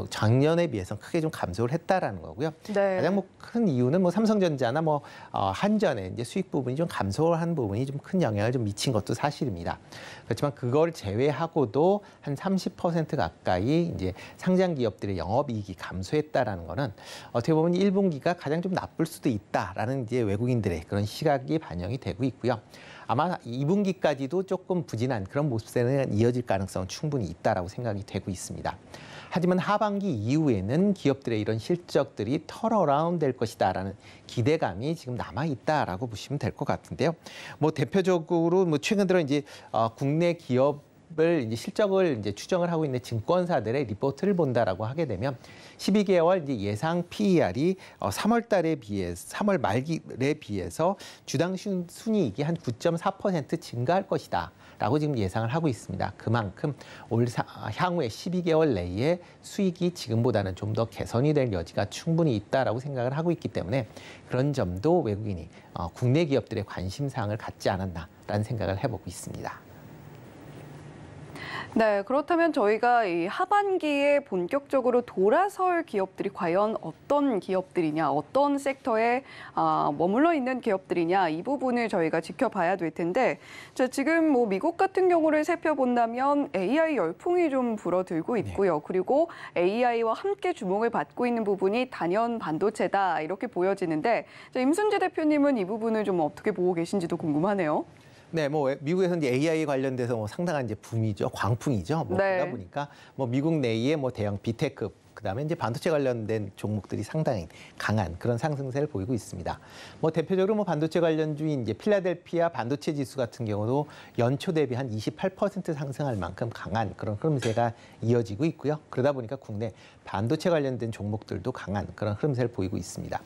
작년에 비해서 크게 좀 감소를 했다라는 거고요. 네. 가장 큰 이유는 삼성전자나 한전의 이제 수익 부분이 좀 감소한 부분이 좀 큰 영향을 좀 미친 것도 사실입니다. 그렇지만 그걸 제외하고도 한 30% 가까이 이제 상장 기업들의 영업이익이 감소했다라는 거는 어떻게 보면 1분기가 가장 좀 나쁠 수도 있다라는 이제 외국인들의 그런 시각이 반영이 되고 있고요. 아마 2분기까지도 조금 부진한 그런 모습세는 이어질 가능성은 충분히 있다라고 생각이 되고 있습니다. 하지만 하반기 이후에는 기업들의 이런 실적들이 턴어라운드 될 것이다라는 기대감이 지금 남아 있다라고 보시면 될 것 같은데요. 대표적으로 최근 들어 이제 국내 기업을 이제 실적을 이제 추정을 하고 있는 증권사들의 리포트를 본다라고 하게 되면 12개월 이제 예상 PER이 3월 달에 비해서 3월 말기에 비해서 주당 순이익이 한 9.4% 증가할 것이다. 라고 지금 예상을 하고 있습니다. 그만큼 향후에 12개월 내에 수익이 지금보다는 좀 더 개선이 될 여지가 충분히 있다라고 생각을 하고 있기 때문에 그런 점도 외국인이 국내 기업들의 관심사항을 갖지 않았나라는 생각을 해보고 있습니다. 네, 그렇다면 저희가 이 하반기에 본격적으로 돌아설 기업들이 과연 어떤 기업들이냐, 어떤 섹터에 머물러 있는 기업들이냐, 이 부분을 저희가 지켜봐야 될 텐데, 지금 미국 같은 경우를 살펴본다면 AI 열풍이 좀 불어들고 있고요. 그리고 AI와 함께 주목을 받고 있는 부분이 단연 반도체다, 이렇게 보여지는데, 임순재 대표님은 이 부분을 좀 어떻게 보고 계신지도 궁금하네요. 네, 미국에서 이제 AI 관련돼서 상당한 이제 붐이죠, 광풍이죠. 그러다 보니까 미국 내에 대형 빅테크, 그다음에 이제 반도체 관련된 종목들이 상당히 강한 그런 상승세를 보이고 있습니다. 대표적으로 반도체 관련주인 이제 필라델피아 반도체 지수 같은 경우도 연초 대비 한 28% 상승할 만큼 강한 그런 흐름세가 이어지고 있고요. 그러다 보니까 국내 반도체 관련된 종목들도 강한 그런 흐름세를 보이고 있습니다.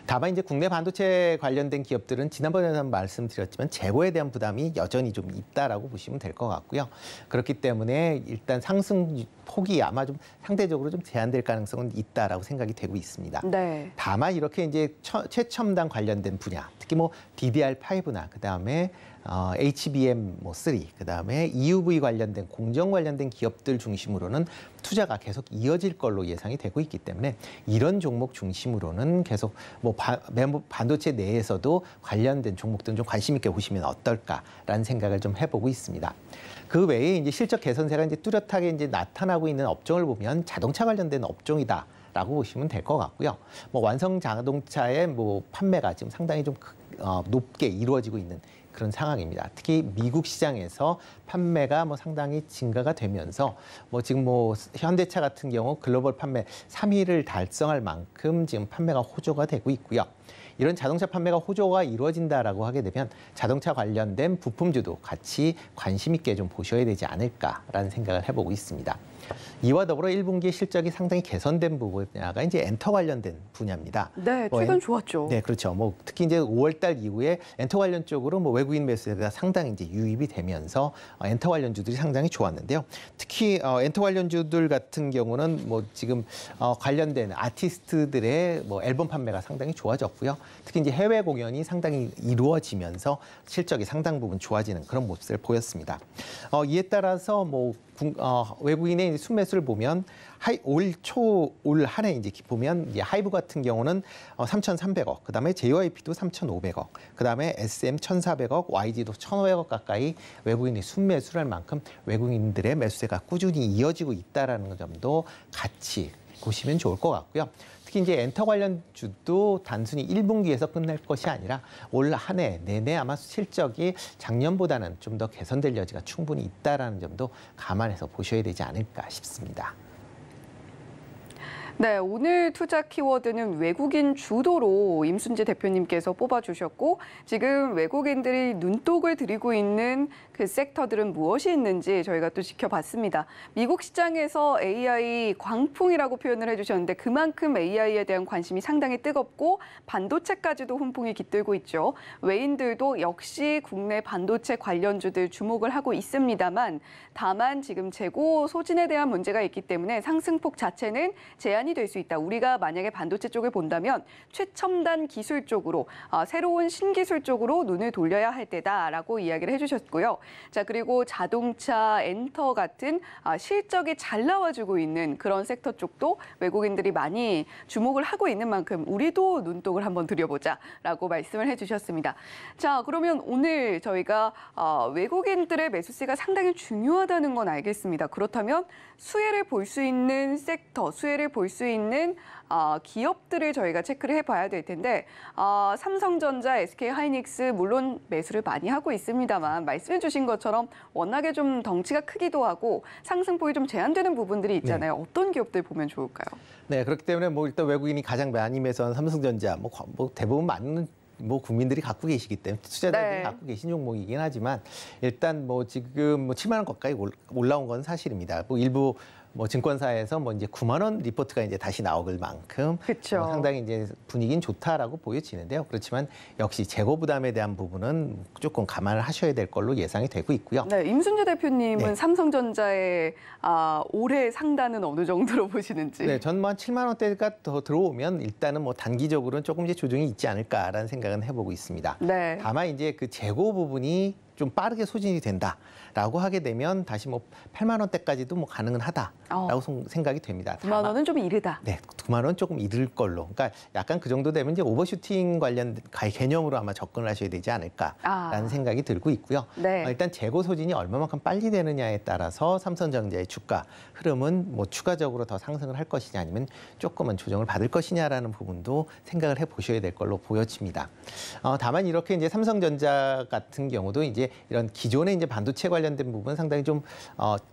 다만 이제 국내 반도체 관련된 기업들은 지난번에도 말씀드렸지만 재고에 대한 부담이 여전히 좀 있다라고 보시면 될 것 같고요. 그렇기 때문에 일단 상승 폭이 아마 좀 상대적으로 좀 제한될 가능성은 있다라고 생각이 되고 있습니다. 네. 다만 이렇게 이제 최첨단 관련된 분야, 특히 DDR5나 그다음에 HBM3, 그다음에 EUV 관련된 공정 관련된 기업들 중심으로는 투자가 계속 이어질 걸로 예상이 되고 있기 때문에 이런 종목 중심으로는 계속 반도체 내에서도 관련된 종목들은 좀 관심 있게 보시면 어떨까라는 생각을 좀 해보고 있습니다. 그 외에 이제 실적 개선세가 이제 뚜렷하게 이제 나타나고 있는 업종을 보면 자동차 관련된 업종이다. 라고 보시면 될 것 같고요. 완성 자동차의 판매가 지금 상당히 좀 높게 이루어지고 있는 그런 상황입니다. 특히 미국 시장에서 판매가 상당히 증가가 되면서 지금 현대차 같은 경우 글로벌 판매 3위를 달성할 만큼 지금 판매가 호조가 되고 있고요. 이런 자동차 판매가 호조가 이루어진다라고 하게 되면 자동차 관련된 부품주도 같이 관심 있게 좀 보셔야 되지 않을까라는 생각을 해보고 있습니다. 이와 더불어 1분기 실적이 상당히 개선된 분야가 이제 엔터 관련된 분야입니다. 네, 최근 좋았죠. 네, 그렇죠. 특히 이제 5월달 이후에 엔터 관련 쪽으로 외국인 매수세가 상당히 이제 유입이 되면서 엔터 관련주들이 상당히 좋았는데요. 특히 엔터 관련주들 같은 경우는 지금 관련된 아티스트들의 앨범 판매가 상당히 좋아졌고요. 특히 이제 해외 공연이 상당히 이루어지면서 실적이 상당 부분 좋아지는 그런 모습을 보였습니다. 이에 따라서 외국인의 순매수를 보면 올 한 해 이제 보면 하이브 같은 경우는 3,300억, 그다음에 JYP도 3,500억, 그다음에 SM 1,400억, YG도 1,500억 가까이 외국인이 순매수를 할 만큼 외국인들의 매수세가 꾸준히 이어지고 있다라는 점도 같이 보시면 좋을 것 같고요. 특히 이제 엔터 관련주도 단순히 1분기에서 끝날 것이 아니라 올 한 해 내내 아마 실적이 작년보다는 좀 더 개선될 여지가 충분히 있다라는 점도 감안해서 보셔야 되지 않을까 싶습니다. 네, 오늘 투자 키워드는 외국인 주도로 임순재 대표님께서 뽑아주셨고 지금 외국인들이 눈독을 들이고 있는 그 섹터들은 무엇이 있는지 저희가 또 지켜봤습니다. 미국 시장에서 AI 광풍이라고 표현을 해주셨는데 그만큼 AI에 대한 관심이 상당히 뜨겁고 반도체까지도 훈풍이 깃들고 있죠. 외인들도 역시 국내 반도체 관련주들 주목을 하고 있습니다만 다만 지금 재고 소진에 대한 문제가 있기 때문에 상승폭 자체는 제한이 제한이 될 수 있다. 우리가 만약에 반도체 쪽을 본다면 최첨단 기술 쪽으로 새로운 신기술 쪽으로 눈을 돌려야 할 때다라고 이야기를 해주셨고요. 자, 그리고 자동차, 엔터 같은 실적이 잘 나와주고 있는 그런 섹터 쪽도 외국인들이 많이 주목을 하고 있는 만큼 우리도 눈독을 한번 들여보자라고 말씀을 해주셨습니다. 자, 그러면 오늘 저희가 외국인들의 매수세가 상당히 중요하다는 건 알겠습니다. 그렇다면 수혜를 볼 수 있는 섹터, 수혜를 볼 수 있는 기업들을 저희가 체크를 해봐야 될 텐데 삼성전자, SK하이닉스 물론 매수를 많이 하고 있습니다만 말씀해 주신 것처럼 워낙에 좀 덩치가 크기도 하고 상승폭이 좀 제한되는 부분들이 있잖아요. 네. 어떤 기업들 보면 좋을까요? 네, 그렇기 때문에 뭐 일단 외국인이 가장 많이 매수한 삼성전자, 뭐 대부분 많은 국민들이 갖고 계시기 때문에 투자자들이 네. 갖고 계신 종목이긴 하지만 일단 지금 7만 원 가까이 올라온 건 사실입니다. 일부 증권사에서 이제 9만 원 리포트가 이제 다시 나올 만큼 그렇죠. 상당히 이제 분위기는 좋다라고 보여지는데요. 그렇지만 역시 재고 부담에 대한 부분은 조금 감안을 하셔야 될 걸로 예상이 되고 있고요. 네, 임순재 대표님은 네. 삼성전자의 올해 상단은 어느 정도로 보시는지? 네, 전 한 7만 원대가 더 들어오면 일단은 단기적으로는 조금 이제 조정이 있지 않을까라는 생각은 해보고 있습니다. 네. 다만 이제 그 재고 부분이 좀 빠르게 소진이 된다라고 하게 되면 다시 8만 원대까지도 가능은 하다라고 생각이 됩니다. 9만 원은 좀 이르다. 네, 9만 원 조금 이를 걸로. 그러니까 약간 그 정도 되면 이제 오버슈팅 관련 개념으로 아마 접근을 하셔야 되지 않을까라는 생각이 들고 있고요. 네. 일단 재고 소진이 얼마만큼 빨리 되느냐에 따라서 삼성전자의 주가 흐름은 추가적으로 더 상승을 할 것이냐 아니면 조금은 조정을 받을 것이냐라는 부분도 생각을 해보셔야 될 걸로 보여집니다. 다만 이렇게 이제 삼성전자 같은 경우도 이제 이런 기존의 이제 반도체 관련된 부분은 상당히 좀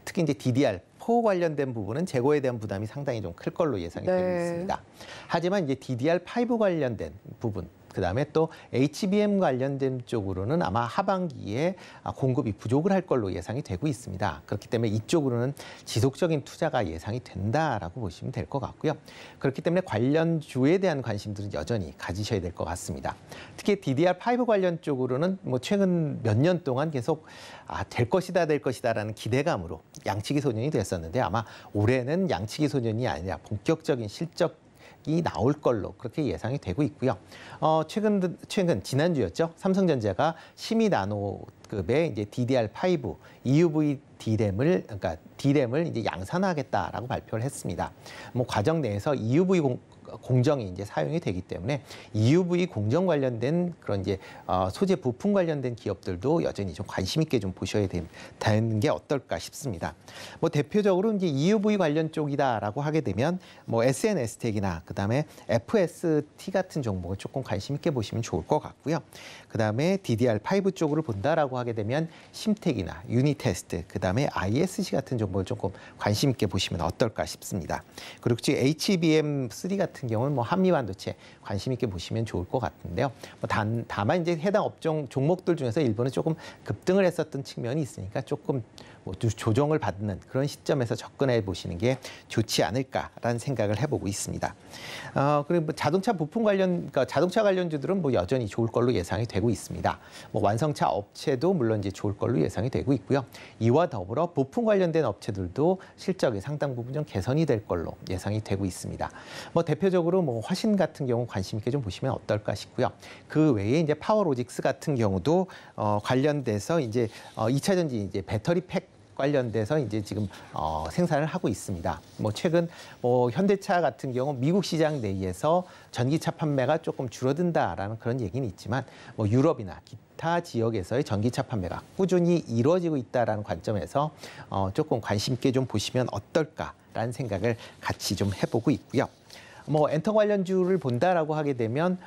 특히 이제 DDR4 관련된 부분은 재고에 대한 부담이 상당히 좀 클 걸로 예상이 되고 있습니다. 하지만 이제 DDR5 관련된 부분, 그다음에 또 HBM 관련된 쪽으로는 아마 하반기에 공급이 부족을 할 걸로 예상이 되고 있습니다. 그렇기 때문에 이쪽으로는 지속적인 투자가 예상이 된다라고 보시면 될 것 같고요. 그렇기 때문에 관련주에 대한 관심들은 여전히 가지셔야 될 것 같습니다. 특히 DDR5 관련 쪽으로는 최근 몇 년 동안 계속 될 것이다라는 기대감으로 양치기 소년이 됐었는데 아마 올해는 양치기 소년이 아니라 본격적인 실적이 나올 걸로 그렇게 예상이 되고 있고요. 최근 지난주였죠. 삼성전자가 12나노급의 이제 DDR5 EUV D램을 이제 양산하겠다라고 발표를 했습니다. 과정 내에서 EUV 공정이 이제 사용이 되기 때문에 EUV 공정 관련된 그런 이제 소재 부품 관련된 기업들도 여전히 좀 관심 있게 좀 보셔야 되는 게 어떨까 싶습니다. 대표적으로 이제 EUV 관련 쪽이다라고 하게 되면 SNS텍이나 그다음에 FST 같은 종목을 조금 관심 있게 보시면 좋을 것 같고요. 그다음에 DDR5 쪽으로 본다라고 하게 되면 심텍이나 유니테스트, 그다음에 ISC 같은 종목을 조금 관심 있게 보시면 어떨까 싶습니다. 그리고 지금 HBM3 같은 경우는 한미반도체 관심 있게 보시면 좋을 것 같은데요. 다만 이제 해당 업종 종목들 중에서 일부는 조금 급등을 했었던 측면이 있으니까 조금 조정을 받는 그런 시점에서 접근해 보시는 게 좋지 않을까라는 생각을 해보고 있습니다. 그리고 자동차 부품 그러니까 자동차 관련주들은 여전히 좋을 걸로 예상이 되고 있습니다. 완성차 업체도 물론 이제 좋을 걸로 예상이 되고 있고요. 이와 더불어 부품 관련된 업체들도 실적이 상당 부분 좀 개선이 될 걸로 예상이 되고 있습니다. 대표적으로 화신 같은 경우 관심 있게 좀 보시면 어떨까 싶고요. 그 외에 이제 파워로직스 같은 경우도 관련돼서 이제 2차 전지 이제 배터리 팩 관련돼서 이제 지금 생산을 하고 있습니다. 최근 현대차 같은 경우 미국 시장 내에서 전기차 판매가 조금 줄어든다라는 그런 얘기는 있지만 유럽이나 기타 지역에서의 전기차 판매가 꾸준히 이루어지고 있다라는 관점에서 조금 관심 있게 좀 보시면 어떨까라는 생각을 같이 좀 해보고 있고요. 엔터 관련주를 본다라고 하게 되면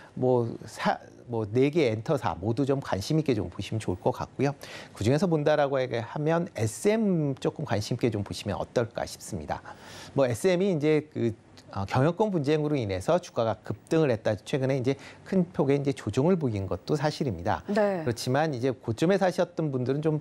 4개 엔터사 모두 좀 관심 있게 좀 보시면 좋을 것 같고요. 그중에서 본다라고 하면 SM 조금 관심 있게 좀 보시면 어떨까 싶습니다. SM이 이제 경영권 분쟁으로 인해서 주가가 급등을 했다. 최근에 이제 큰 폭의 이제 조정을 보인 것도 사실입니다. 네. 그렇지만 이제 고점에 사셨던 분들은 좀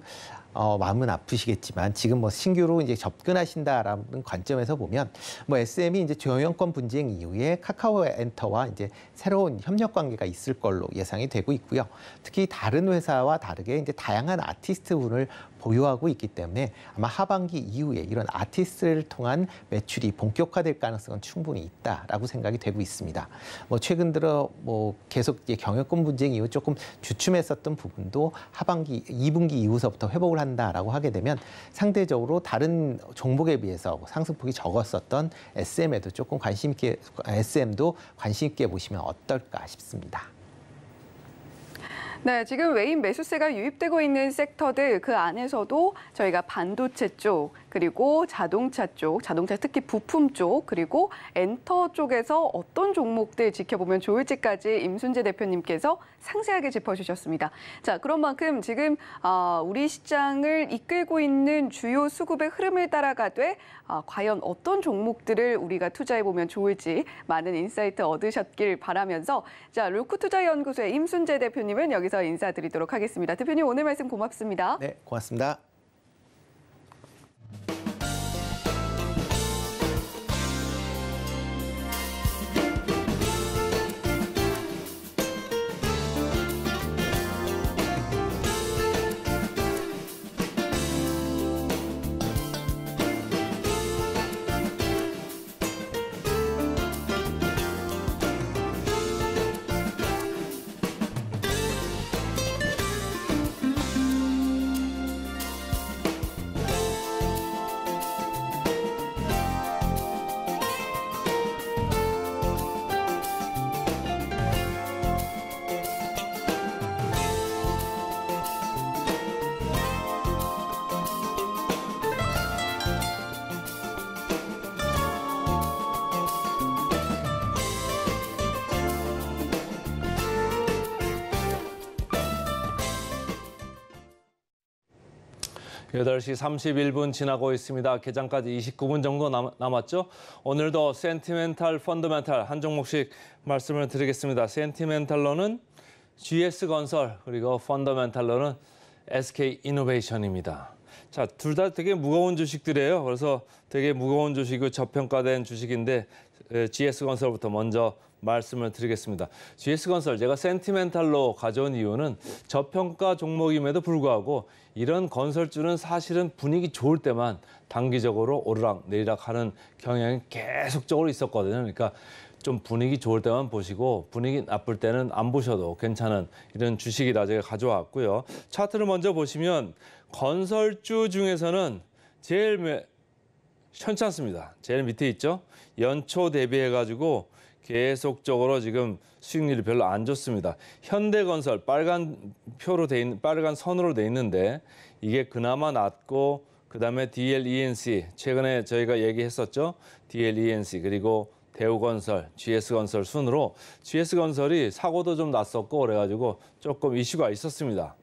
마음은 아프시겠지만 지금 뭐 신규로 이제 접근하신다라는 관점에서 보면 뭐 SM이 이제 조영권 분쟁 이후에 카카오엔터와 이제 새로운 협력 관계가 있을 걸로 예상이 되고 있고요. 특히 다른 회사와 다르게 이제 다양한 아티스트분을 보유하고 있기 때문에 아마 하반기 이후에 이런 아티스트를 통한 매출이 본격화될 가능성은 충분히 있다라고 생각이 되고 있습니다. 뭐 최근 들어 뭐 계속 이제 경영권 분쟁 이후 조금 주춤했었던 부분도 하반기 2분기 이후서부터 회복을 한다라고 하게 되면 상대적으로 다른 종목에 비해서 상승폭이 적었었던 SM에도 조금 SM도 관심 있게 보시면 어떨까 싶습니다. 네, 지금 외인 매수세가 유입되고 있는 섹터들 그 안에서도 저희가 반도체 쪽, 그리고 자동차 쪽, 자동차 특히 부품 쪽, 그리고 엔터 쪽에서 어떤 종목들 지켜보면 좋을지까지 임순재 대표님께서 상세하게 짚어주셨습니다. 자, 그런 만큼 지금 우리 시장을 이끌고 있는 주요 수급의 흐름을 따라가되 과연 어떤 종목들을 우리가 투자해보면 좋을지 많은 인사이트 얻으셨길 바라면서 자, 루크투자연구소의 임순재 대표님은 여기서 인사드리도록 하겠습니다. 대표님 오늘 말씀 고맙습니다. 네, 고맙습니다. 여덟 시 31분 지나고 있습니다. 개장까지 29분 정도 남았죠. 오늘도 센티멘탈, 펀더멘탈 한 종목씩 말씀을 드리겠습니다. 센티멘탈로는 GS건설, 그리고 펀더멘탈로는 SK이노베이션입니다. 자, 둘 다 되게 무거운 주식들이에요. 그래서 되게 무거운 주식이고 저평가된 주식인데 GS건설부터 먼저 말씀을 드리겠습니다. GS건설 제가 센티멘탈로 가져온 이유는 저평가 종목임에도 불구하고 이런 건설주는 사실은 분위기 좋을 때만 단기적으로 오르락 내리락 하는 경향이 계속적으로 있었거든요. 그러니까 좀 분위기 좋을 때만 보시고 분위기 나쁠 때는 안 보셔도 괜찮은 이런 주식이라 제가 가져왔고요. 차트를 먼저 보시면 건설주 중에서는 제일 현찮습니다. 제일 밑에 있죠. 연초 대비해가지고 계속적으로 지금 수익률이 별로 안 좋습니다. 현대건설 빨간 표로 돼 있는 빨간 선으로 돼 있는데 이게 그나마 낫고 그다음에 DLENC 최근에 저희가 얘기했었죠. DLENC 그리고 대우건설, GS건설 순으로 GS건설이 사고도 좀 났었고 그래가지고 조금 이슈가 있었습니다.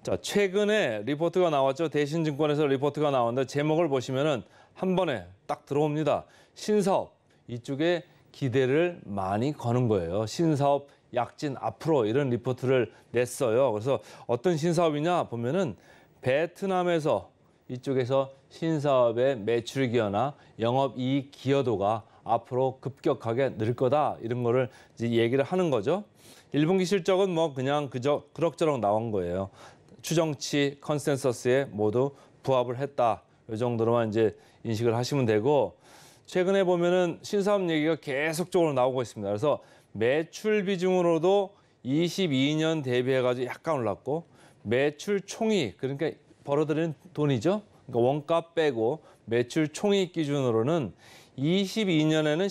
자, 최근에 리포트가 나왔죠. 대신증권에서 리포트가 나왔는데 제목을 보시면은 한 번에 딱 들어옵니다. 신사업 이쪽에 기대를 많이 거는 거예요. 신사업 약진 앞으로 이런 리포트를 냈어요. 그래서 어떤 신사업이냐 보면은 베트남에서 이쪽에서 신사업의 매출 기여나 영업이익 기여도가 앞으로 급격하게 늘 거다 이런 거를 이제 얘기를 하는 거죠. 1분기 실적은 뭐 그냥 그저 그럭저럭 나온 거예요. 추정치 컨센서스에 모두 부합을 했다. 이 정도로만 이제 인식을 하시면 되고 최근에 보면은 신사업 얘기가 계속적으로 나오고 있습니다. 그래서 매출 비중으로도 22년 대비해가지고 약간 올랐고 매출 총이익 그러니까 벌어들이는 돈이죠. 그러니까 원가 빼고 매출 총이익 기준으로는 22년에는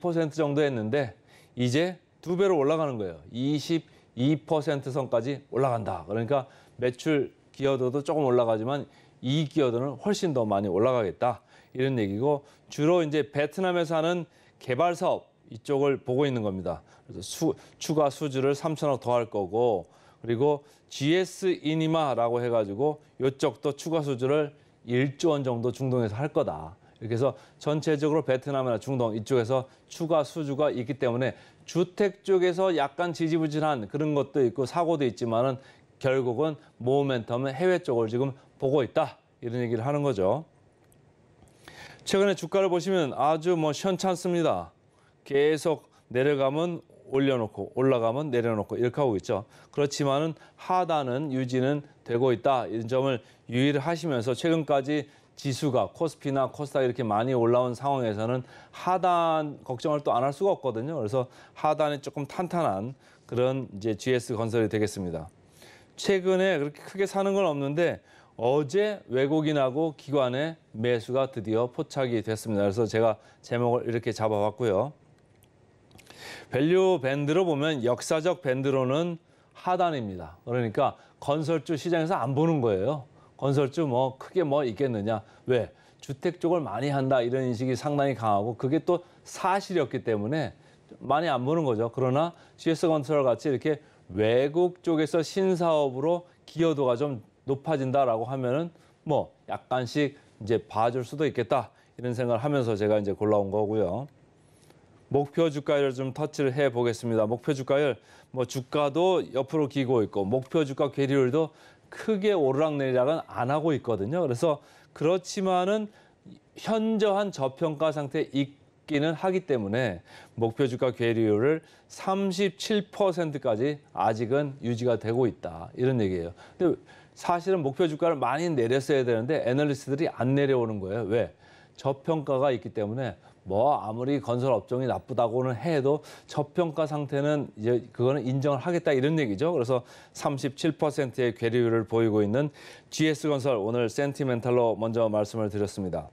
11% 정도 했는데 이제 2배로 올라가는 거예요. 22% 선까지 올라간다. 그러니까 매출 기여도도 조금 올라가지만 이익 기여도는 훨씬 더 많이 올라가겠다. 이런 얘기고 주로 이제 베트남에서 하는 개발 사업 이쪽을 보고 있는 겁니다. 그래서 추가 수주를 3천억 더 할 거고 그리고 GS이니마라고 해가지고 이쪽도 추가 수주를 1조 원 정도 중동에서 할 거다. 이렇게 해서 전체적으로 베트남이나 중동 이쪽에서 추가 수주가 있기 때문에 주택 쪽에서 약간 지지부진한 그런 것도 있고 사고도 있지만은 결국은 모멘텀은 해외 쪽을 지금 보고 있다. 이런 얘기를 하는 거죠. 최근에 주가를 보시면 아주 시원찮습니다. 계속 내려가면 올려놓고 올라가면 내려놓고 이렇게 하고 있죠. 그렇지만은 하단은 유지는 되고 있다. 이런 점을 유의를 하시면서 최근까지 지수가 코스피나 코스닥 이렇게 많이 올라온 상황에서는 하단 걱정을 또 안 할 수가 없거든요. 그래서 하단이 조금 탄탄한 그런 이제 GS건설이 되겠습니다. 최근에 그렇게 크게 사는 건 없는데 어제 외국인하고 기관의 매수가 드디어 포착이 됐습니다. 그래서 제가 제목을 이렇게 잡아봤고요. 밸류 밴드로 보면 역사적 밴드로는 하단입니다. 그러니까 건설주 시장에서 안 보는 거예요. 건설주 크게 있겠느냐. 왜? 주택 쪽을 많이 한다 이런 인식이 상당히 강하고 그게 또 사실이었기 때문에 많이 안 보는 거죠. 그러나 GS건설 같이 이렇게 외국 쪽에서 신사업으로 기여도가 좀 높아진다라고 하면은 약간씩 이제 봐줄 수도 있겠다 이런 생각을 하면서 제가 이제 골라온 거고요. 목표 주가를 좀 터치를 해 보겠습니다. 목표 주가율 주가도 옆으로 기고 있고 목표 주가 괴리율도 크게 오르락내리락은 안 하고 있거든요. 그래서 그렇지만은 현저한 저평가 상태에 있기는 하기 때문에 목표 주가 괴리율을 37%까지 아직은 유지가 되고 있다. 이런 얘기예요. 근데 사실은 목표 주가를 많이 내렸어야 되는데 애널리스트들이 안 내려오는 거예요. 왜? 저평가가 있기 때문에 아무리 건설 업종이 나쁘다고는 해도 저평가 상태는 이제 그거는 인정을 하겠다 이런 얘기죠. 그래서 37%의 괴리율을 보이고 있는 GS건설 오늘 센티멘탈로 먼저 말씀을 드렸습니다.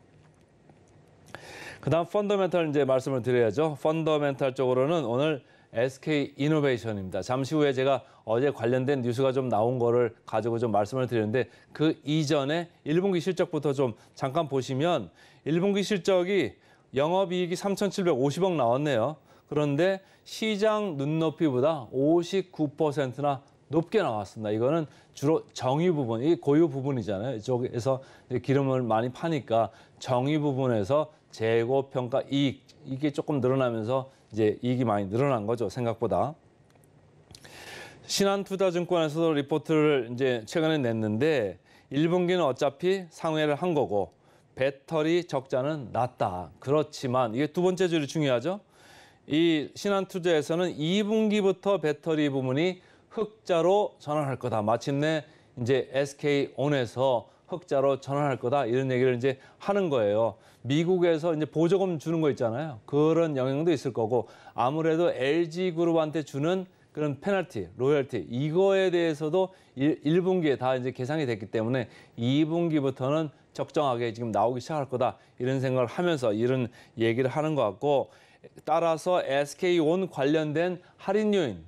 그다음 펀더멘탈 이제 말씀을 드려야죠. 펀더멘탈 쪽으로는 오늘 SK이노베이션입니다. 잠시 후에 제가 어제 관련된 뉴스가 좀 나온 거를 가지고 좀 말씀을 드렸는데 그 이전에 1분기 실적부터 좀 잠깐 보시면 1분기 실적이 영업이익이 3,750억 나왔네요. 그런데 시장 눈높이보다 59%나 높게 나왔습니다. 이거는 주로 정유 부분, 이 고유 부분이잖아요. 이쪽에서 기름을 많이 파니까 정유 부분에서 재고 평가 이익 이게 조금 늘어나면서 이제 이익이 많이 늘어난 거죠. 생각보다. 신한투자증권에서도 리포트를 이제 최근에 냈는데 1분기는 어차피 상회를 한 거고 배터리 적자는 낮다. 그렇지만 이게 두 번째 줄이 중요하죠. 이 신한투자에서는 2분기부터 배터리 부문이 흑자로 전환할 거다. 마침내 이제 SK온에서 흑자로 전환할 거다. 이런 얘기를 이제 하는 거예요. 미국에서 이제 보조금 주는 거 있잖아요. 그런 영향도 있을 거고 아무래도 LG그룹한테 주는 그런 페널티, 로열티 이거에 대해서도 1분기에 다 이제 계산이 됐기 때문에 2분기부터는 적정하게 지금 나오기 시작할 거다. 이런 생각을 하면서 이런 얘기를 하는 것 같고 따라서 SK온 관련된 할인 요인,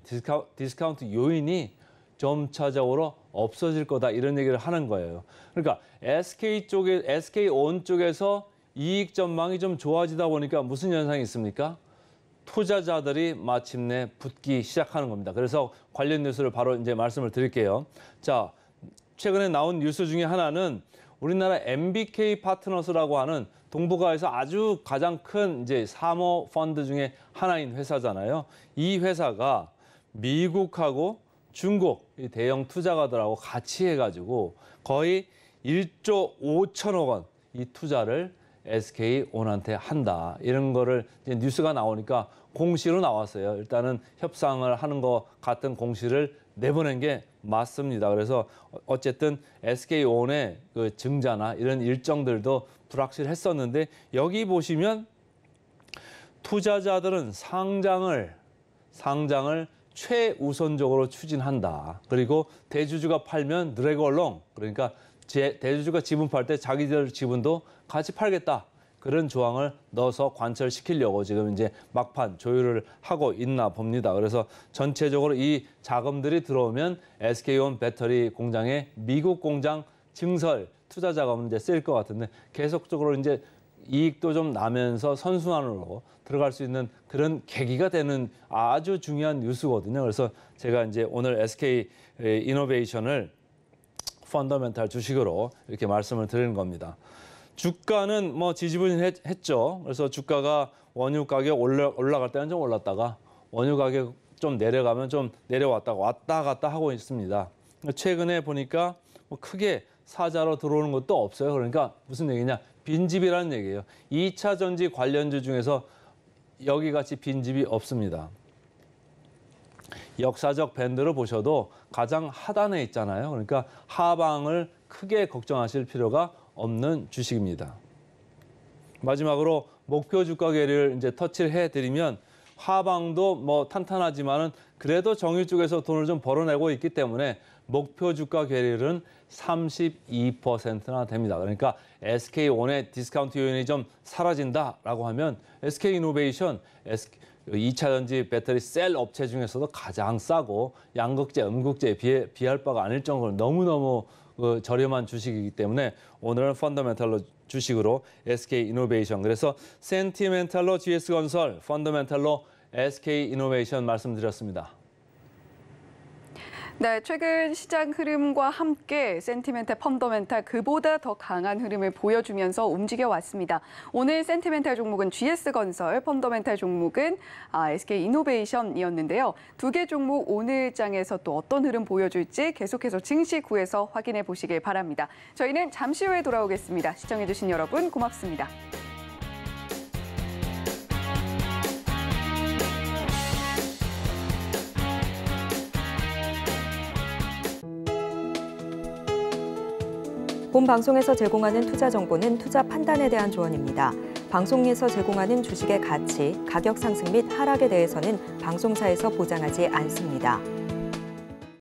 디스카운트 요인이 점차적으로 없어질 거다. 이런 얘기를 하는 거예요. 그러니까 SK온 쪽에서 이익 전망이 좀 좋아지다 보니까 무슨 현상이 있습니까? 투자자들이 마침내 붙기 시작하는 겁니다. 그래서 관련 뉴스를 바로 이제 말씀을 드릴게요. 자, 최근에 나온 뉴스 중에 하나는 우리나라 MBK 파트너스라고 하는 동북아에서 아주 가장 큰 이제 사모 펀드 중에 하나인 회사잖아요. 이 회사가 미국하고 중국 대형 투자가들하고 같이 해가지고 거의 1조 5천억 원 이 투자를 SK온한테 한다. 이런 거를 이제 뉴스가 나오니까 공시로 나왔어요. 일단은 협상을 하는 것 같은 공시를 내보낸 게 맞습니다. 그래서 어쨌든 SK온의 그 증자나 이런 일정들도 불확실했었는데 여기 보시면 투자자들은 상장을 최우선적으로 추진한다. 그리고 대주주가 팔면 드래그 얼롱 그러니까 대주주가 지분 팔 때 자기들 지분도 같이 팔겠다. 그런 조항을 넣어서 관철시키려고 지금 이제 막판 조율을 하고 있나 봅니다. 그래서 전체적으로 이 자금들이 들어오면 SK온 배터리 공장의 미국 공장 증설 투자 자금은 이제 쓰일 것 같은데 계속적으로 이제 이익도 좀 나면서 선순환으로 들어갈 수 있는 그런 계기가 되는 아주 중요한 뉴스거든요. 그래서 제가 이제 오늘 SK이노베이션을 펀더멘탈 주식으로 이렇게 말씀을 드리는 겁니다. 주가는 뭐 지지부진했죠. 그래서 주가가 원유 가격 올라갈 때는 좀 올랐다가 원유 가격 좀 내려가면 좀 내려왔다가 왔다 갔다 하고 있습니다. 최근에 보니까 뭐 크게 사자로 들어오는 것도 없어요. 그러니까 무슨 얘기냐? 빈집이라는 얘기예요. 2차 전지 관련주 중에서 여기같이 빈집이 없습니다. 역사적 밴드를 보셔도 가장 하단에 있잖아요. 그러니까 하방을 크게 걱정하실 필요가 없는 주식입니다. 마지막으로 목표 주가 괴리를 이제 터치를 해드리면 하방도 뭐 탄탄하지만은 그래도 정유 쪽에서 돈을 좀 벌어내고 있기 때문에 목표 주가 괴리율은 32%나 됩니다. 그러니까 SK1의 디스카운트 요인이 좀 사라진다라고 하면 SK이노베이션, 2차 전지 배터리 셀 업체 중에서도 가장 싸고 양극재, 음극재에 비할 바가 아닐 정도로 너무너무 저렴한 주식이기 때문에 오늘은 펀더멘탈로 주식으로 SK이노베이션, 그래서 센티멘탈로 GS건설, 펀더멘탈로 SK이노베이션 말씀드렸습니다. 네, 최근 시장 흐름과 함께 센티멘탈, 펀더멘탈 그보다 더 강한 흐름을 보여주면서 움직여왔습니다. 오늘 센티멘탈 종목은 GS건설, 펀더멘탈 종목은 SK이노베이션이었는데요. 두 개 종목 오늘 장에서 또 어떤 흐름 보여줄지 계속해서 증시 구에서 확인해 보시길 바랍니다. 저희는 잠시 후에 돌아오겠습니다. 시청해주신 여러분 고맙습니다. 본 방송에서 제공하는 투자 정보는 투자 판단에 대한 조언입니다. 방송에서 제공하는 주식의 가치, 가격 상승 및 하락에 대해서는 방송사에서 보장하지 않습니다.